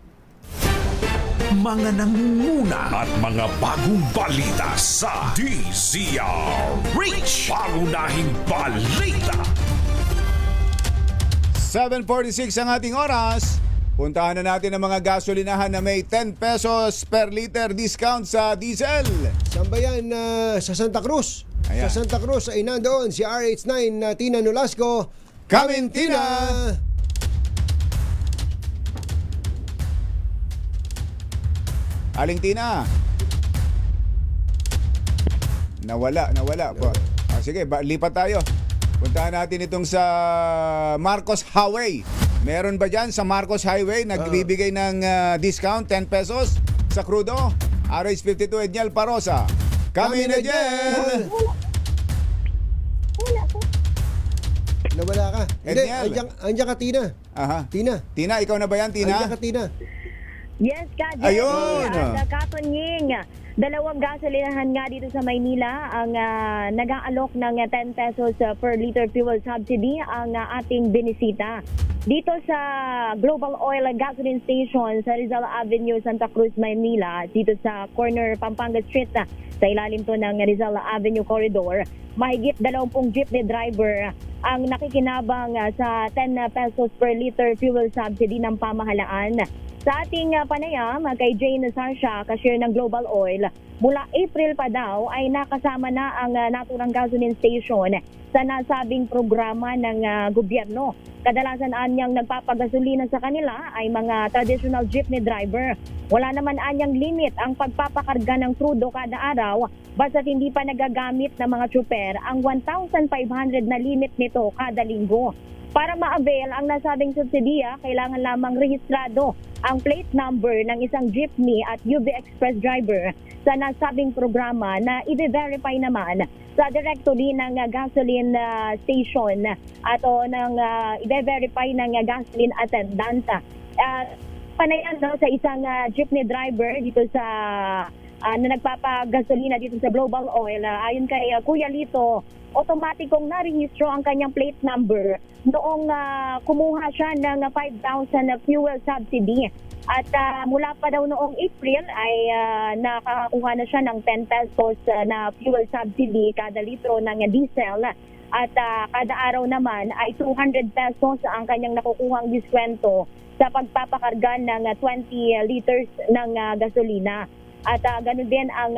Mga nangunguna at mga bagong balita sa DZRH. Pangunahing balita. 7:46 ang ating oras. Puntahan na natin ang mga gasolinahan na may 10 pesos per liter discount sa diesel. Saan ba yan? Sa Santa Cruz. Ayan. Sa Santa Cruz ay nandoon si RH9 na Tina Nolasco. Kamintina! Aling Tina. Nawala po. Sige, lipat tayo. Puntahan natin itong sa Marcos Highway. Meron ba dyan sa Marcos Highway nagbibigay ng discount 10 pesos sa crudo? RH52 Edniel Parosa. Kami na dyan! Nawala ka. Hindi, Edniel. andyan ka, Tina. Aha. Tina, Ikaw na ba yan, Tina? andyan ka, Tina. Yes, Ka, Jerry. Ayun! At Katunying, 2 gasolinahan nga dito sa Maynila ang nag-aalok ng 10 pesos per liter fuel subsidy ang ating binisita. Dito sa Global Oil Gasoline Station sa Rizal Avenue, Santa Cruz, Maynila, dito sa corner Pampanga Street, sa ilalim to ng Rizal Avenue Corridor, mahigit 20 jeepney driver ang nakikinabang sa 10 pesos per liter fuel subsidy ng pamahalaan. Sa ating panayam kay Jane Sarsha, cashier ng Global Oil, mula April pa daw ay nakasama na ang naturang gasoline station sa nasabing programa ng gobyerno. Kadalasan anyang nagpapagasolina sa kanila ay mga traditional jeepney driver. Wala naman anyang limit ang pagpapakarga ng crudo kada araw basta't hindi pa nagagamit ng mga tsuper ang 1,500 na limit nito kada linggo. Para ma-avail ang nasabing subsidiya, kailangan lamang rehistrado ang plate number ng isang jeepney at UV Express driver sa nasabing programa na i-verify naman sa directory ng gasoline station at ng i-verify ng gasoline attendant. Panayan sa isang jeepney driver dito sa na nagpapagasolina dito sa Global Oil, ayon kay Kuya Lito, otomatikong narehistro ang kanyang plate number noong kumuha siya ng 5,000 na fuel subsidy. At mula pa daw noong April ay nakakuha na siya ng 10 pesos na fuel subsidy kada litro ng diesel. At kada araw naman ay 200 pesos ang kanyang nakukuhang diskwento sa pagpapakarga ng 20 liters ng gasolina. At ganun din ang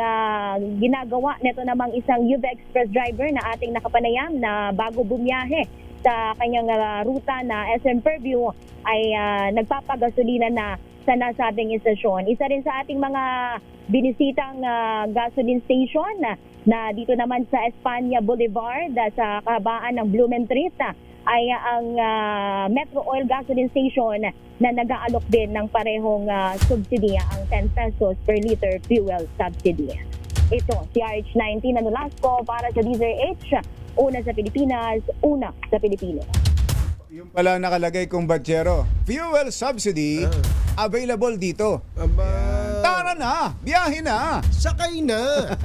ginagawa nito namang isang UV Express driver na ating nakapanayam na bago bumiyahe sa kanyang ruta na SM Fairview ay nagpapagasolina na sa nasabing istasyon. Isa rin sa ating mga binisitang gasoline station na dito naman sa Espanya Boulevard sa kahabaan ng Blumentritt ay ang Metro Oil Gasoline Station na nag-aalok din ng parehong subsidiya, ang 10 pesos per liter fuel subsidy. Ito, si RH19 na Nolasco para sa DZRH, una sa Pilipinas, una sa Pilipino. Yung pala nakalagay kong batsero. Fuel subsidy available dito. Tara na! Biyahe na! Sakay na!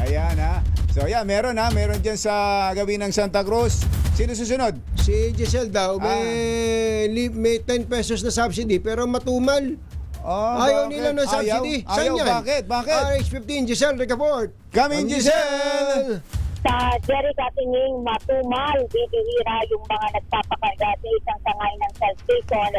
Ayan ha. So yeah, meron dyan sa gawin ng Santa Cruz. Sino susunod? Si Giselle daw, may 10 pesos na subsidy pero matumal. Ayaw nila ng subsidy. Ayaw, Saan yan? bakit? RH15, Giselle Ricafort. Coming, Giselle! Sa Jerry Katinging Matumal, bibihira yung mga nagpapakarga sa isang sangay ng Shell Station.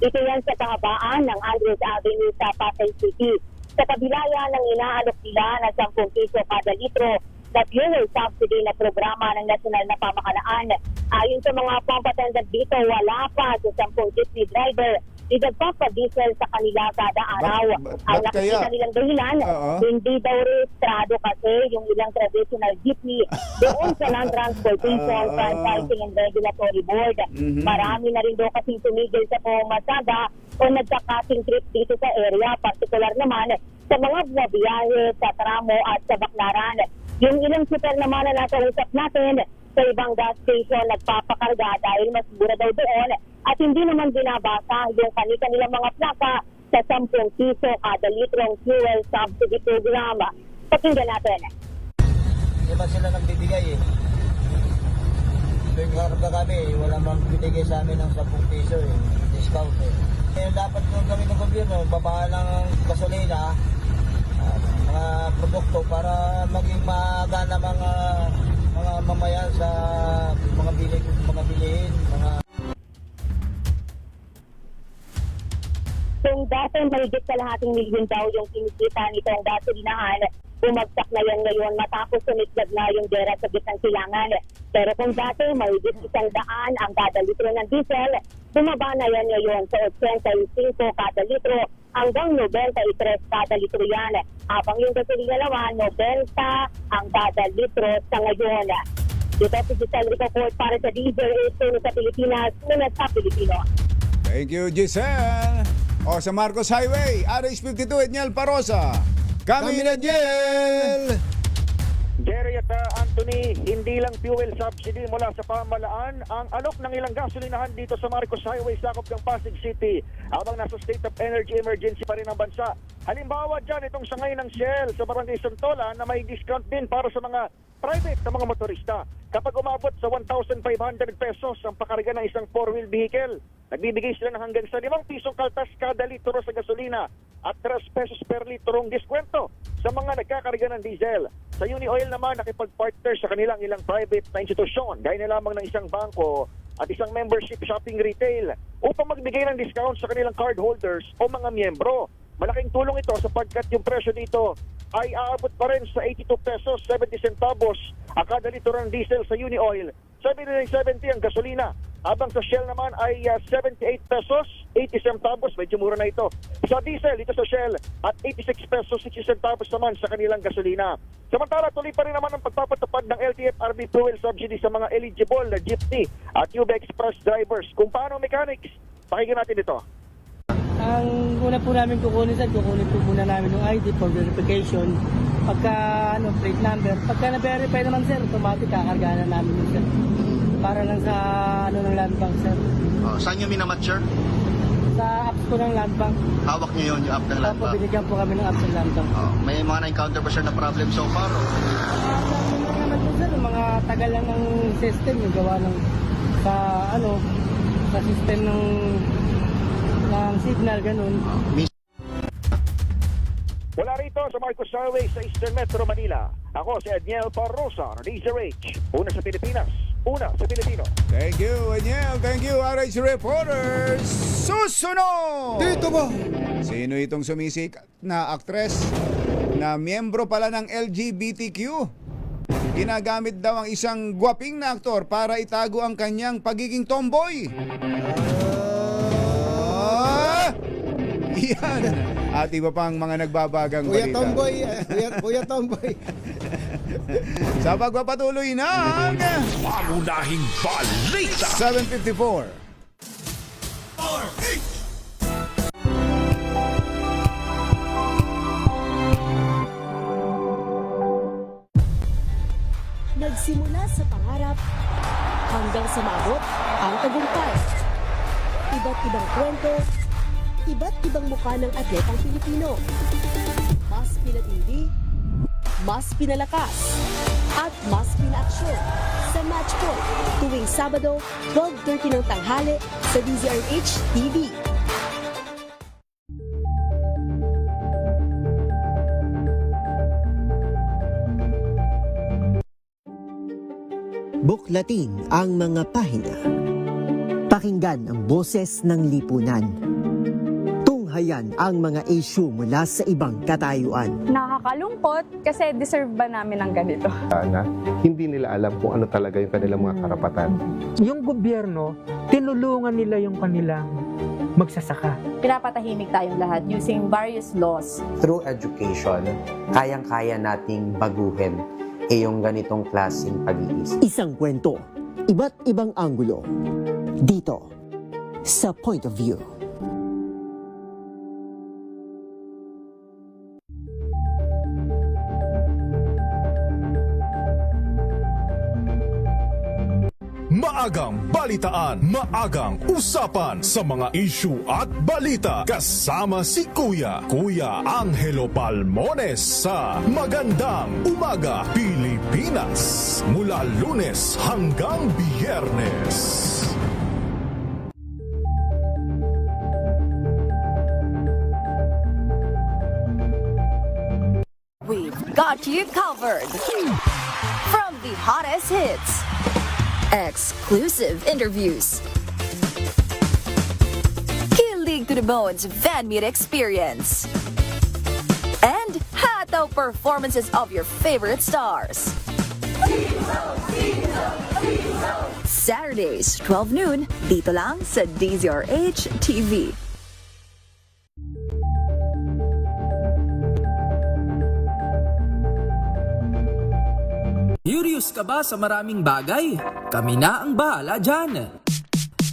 Ito yan sa kahabaan ng Andres Avenue sa Pasay City. Sa kabila yan ang inaalok nila na 10 piso kada litro na fuel subsidy na programa ng nasyonal na pamahalaan. Ayon sa mga pump attendant dito, wala pa sa 10 jeepney driver diesel sa kanila kada araw. Ang nakikita nilang dahilan, hindi daw rehistrado kasi yung ilang traditional jeepney doon sa Land Transportation Franchising and Regulatory Board. Marami na rin daw kasing tumigil sa pumasada o nagka-cutting trip dito sa area, partikular naman sa mga bumabiyahe sa Tramo at sa Baclaran. Yung ilang super naman na nasa usap natin sa ibang gas station nagpapakarga dahil mas mura daw doon at hindi naman binabasa yung kanilang mga plaka sa 10 piso kada litrong fuel subsidy program. Pakinggan natin. Hindi ba sila nagbibigay eh? Tuwing karga kami, wala mang bibigay sa amin ng 10 piso eh. Discount eh. Kaya dapat nung gawin ng gobyerno, babaan ng gasolina, mga produkto para maging magana mga mamayan sa mga bilihin, mga Kung dati mahigit sa $500,000 daw yung kinikita nitong gasolinahan, bumagsak na yan ngayon matapos sumiglag na yung gera sa gitnang silangan. Pero kung dati mahigit 100 ang kada litro ng diesel, bumaba na yan ngayon sa 85 kada litro hanggang 93 kada litro yan. Habang yung gasolina naman, 90 ang kada litro sa ngayon. Dito si Giselle Ricoport para sa DJ8 sa Pilipinas, una sa Pilipino. Thank you, Giselle. O sa Marcos Highway, RH52, Edniel Parosa. Kami na Jel! Jerry at Anthony, hindi lang fuel subsidy mula sa pamahalaan ang alok ng ilang gasolinahan dito sa Marcos Highway, sakop ng Pasig City, habang nasa state of energy emergency pa rin ang bansa. Halimbawa dyan, itong sangay ng Shell sa Barangay Santola na may discount din para sa mga private na mga motorista. Kapag umabot sa 1,500 pesos ang pakarga ng isang 4-wheel vehicle, nagbibigay sila ng hanggang sa 5 pisong kaltas kada litro sa gasolina at 3 pesos per litrong diskwento sa mga nagkakarga ng diesel. Sa Unioil naman, nakipag-partner sa kanilang ilang private na institusyon, gaya na lamang ng isang bangko at isang membership shopping retail upang magbigay ng discount sa kanilang card holders o mga miyembro. Malaking tulong ito sapagkat yung presyo dito ay aabot pa rin sa 82 pesos 70 centavos ang kada litro ng diesel sa Unioil. 7.70 ang gasolina. Habang sa Shell naman ay 78 pesos 80 centavos, medyo mura na ito sa diesel dito sa Shell, at 86 pesos 60 centavos naman sa kanilang gasolina. Samantala, tuloy pa rin naman ang pagpapatupad ng LTFRB fuel subsidy sa mga eligible na jeepney at UB Express drivers. Kung paano mechanics, pakinggan natin ito. Ang una po namin kukunin po muna namin yung ID for verification. Pagka plate number, pagka na-verify naman sir, automatic kakargahan na namin yun sir. Para lang sa ng land bank sir. Saan nyo minamat sir? Sa apps ko ng land bank. Hawak nyo yun, yung app ng land bank? Binigyan po kami ng apps ng land bank. May mga na-encounter ba sir na problem so far? Naman po sir, mga tagal lang ng system yung gawa ng sa system ng signal, ganun. Wala rito sa Marcos Highway sa Eastern Metro Manila. Ako si Edniel Parrosa ng DZRH. Una sa Pilipinas, una sa Pilipino. Thank you, Edniel. Thank you, RH Reporters. Susunod! Dito mo! Sino itong sumisik na aktres na miyembro pala ng LGBTQ? Ginagamit daw ang isang gwaping na aktor para itago ang kanyang pagiging tomboy. Yan. At iba pang mga nagbabagang Kuya balita. Tomboy, Kuya Tomboy. Sa pagpapatuloy ng Pangunahing balita 7:54. Nagsimula sa pangarap hanggang sa maabot ang tagumpay. Iba't ibang kwento, iba't ibang mukha ng atletang Pilipino. Mas pinatindi, mas pinalakas, at mas pinaaksyon sa Match Point tuwing Sabado, 12:30 ng tanghali sa DZRH TV. Buklatin ang mga pahina. Pakinggan ang boses ng lipunan. Tunghayan ang mga issue mula sa ibang katayuan. Nakakalungkot kasi deserve ba namin ng ganito? Na hindi nila alam kung ano talaga yung kanilang mga karapatan. Yung gobyerno, tinulungan nila yung kanilang magsasaka. Pinapatahimik tayong lahat using various laws. Through education, kayang-kaya nating baguhin yung ganitong klaseng pag-iisip. Isang kwento, iba't ibang anggulo. Dito, sa Point of View. Maagang balitaan, maagang usapan sa mga issue at balita. Kasama si Kuya Angelo Palmones sa Magandang Umaga Pilipinas. Mula Lunes hanggang Biyernes. We've got you covered. From the hottest hits, exclusive interviews, kilig to the bones fan meet experience, and hataw performances of your favorite stars. Saturdays, 12 noon, dito lang sa DZRH TV. Curious ka ba sa maraming bagay? Kami na ang bahala dyan.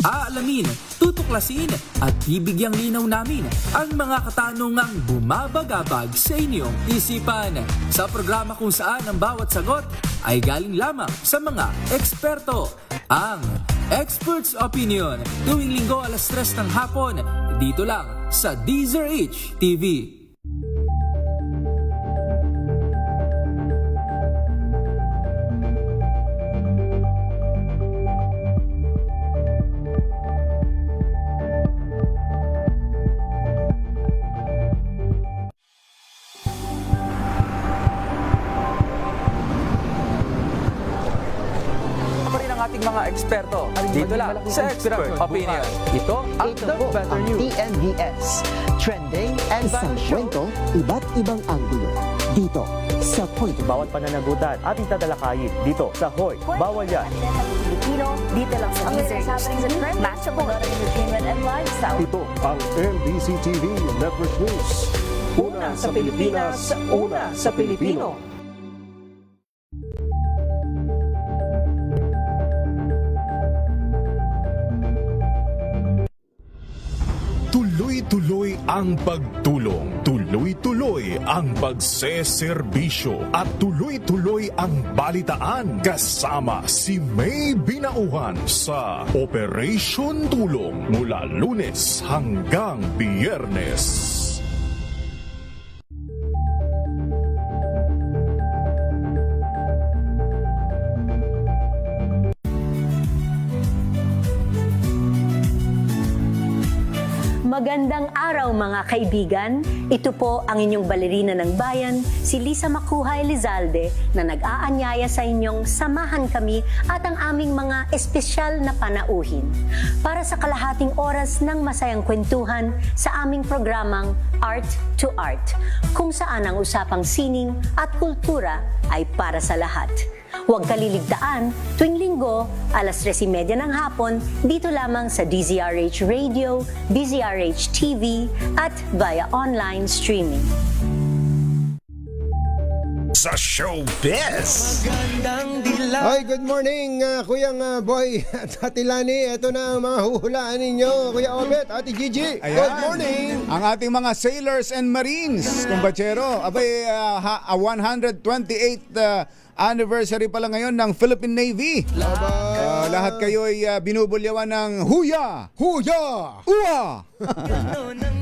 Aalamin, tutuklasin at bibigyang linaw namin ang mga katanungang bumabagabag sa inyong isipan. Sa programa kung saan ang bawat sagot ay galing lamang sa mga eksperto. Ang Expert's Opinion, tuwing linggo alas 3 ng hapon, dito lang sa DZRH TV. Ating mga eksperto. Dito lang sa Expert Opinion. Ito ang The Better News. TNVS. Trending and isang kwento, iba't ibang anggulo. Dito sa Point of View. Bawat pananagutan ating tatalakayin dito sa Hoy. Bawal yan. Filipino, dito lang sa DZRH. Matchable entertainment and lifestyle. Ito ang MBC TV Network News. Una sa Pilipinas, una sa Pilipino. Tuloy-tuloy ang pagtulong, tuloy-tuloy ang pagseserbisyo at tuloy-tuloy ang balitaan kasama si May Binauhan sa Operation Tulong mula Lunes hanggang Biyernes. Magandang araw mga kaibigan. Ito po ang inyong balerina ng bayan, si Lisa Macuhay Lizalde, na nag-aanyaya sa inyong samahan kami at ang aming mga espesyal na panauhin para sa kalahating oras ng masayang kwentuhan sa aming programang Art to Art, kung saan ang usapang sining at kultura ay para sa lahat. Huwag kaliligtaan, tuwing linggo, alas 3:30 ng hapon, dito lamang sa DZRH Radio, DZRH TV, at via online streaming. Sa showbiz! Ay, good morning, Kuyang Boy at Ate Lani. Ito na ang mga huhulaan ninyo, Kuya Obet, Ate Gigi. Ayan. Good morning! Ang ating mga sailors and marines, kumbachero. Abay, 128th anniversary pala ngayon ng Philippine Navy. Lahat kayo ay binubulyawan ng Huya! Huya! Uwa!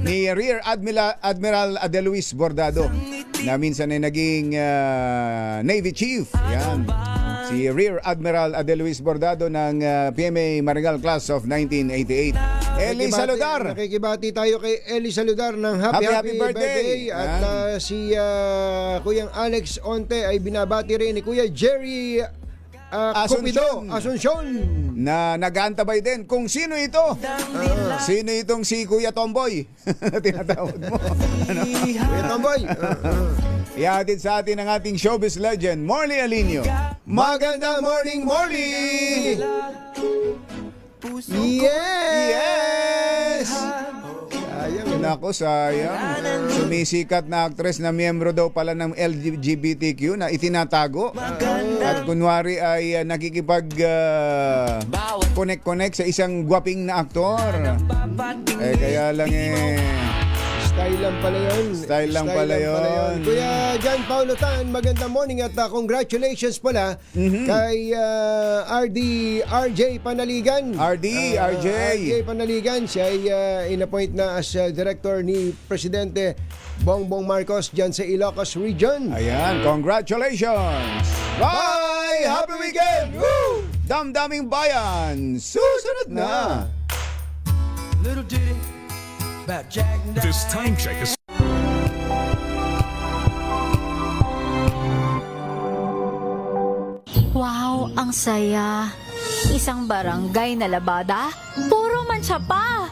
Ni Rear Admiral Adeluis Bordado, na minsan ay naging Navy Chief. Yan. Si Rear Admiral Adeluis Bordado ng PMA Marigal Class of 1988. Eli Saludar. Nakikibati tayo kay Eli Saludar ng happy birthday. At si Kuyang Alex Onte ay binabati rin ni Kuya Jerry Cupido, Asuncion. Na nag-aantabay din kung sino ito. Sino itong si Kuya Tomboy? Tinatawag mo. Ano? Kuya Tomboy. Ihatid sa atin ang ating showbiz legend, Morley Alinio. Magandang morning, Morley! Yes! Nako, sayang. Sumisikat na actress na miyembro daw pala ng LGBTQ na itinatago. At kunwari ay nakikipag-connect sa isang gwaping na aktor. Kaya lang Style lang pala yun. Style lang pala yun. Kuya John Paulo Tan, magandang morning at congratulations pala kay RJ Panaligan. RJ Panaligan, siya ay inappoint na as director ni Presidente Bongbong Marcos dyan sa Ilocos Region. Ayan, congratulations! Bye! Happy weekend! Woo! Damdaming bayan! Susunod na! Little ditty about Jack and This time check is... Wow, ang saya. Isang barangay na labada, puro mancha pa.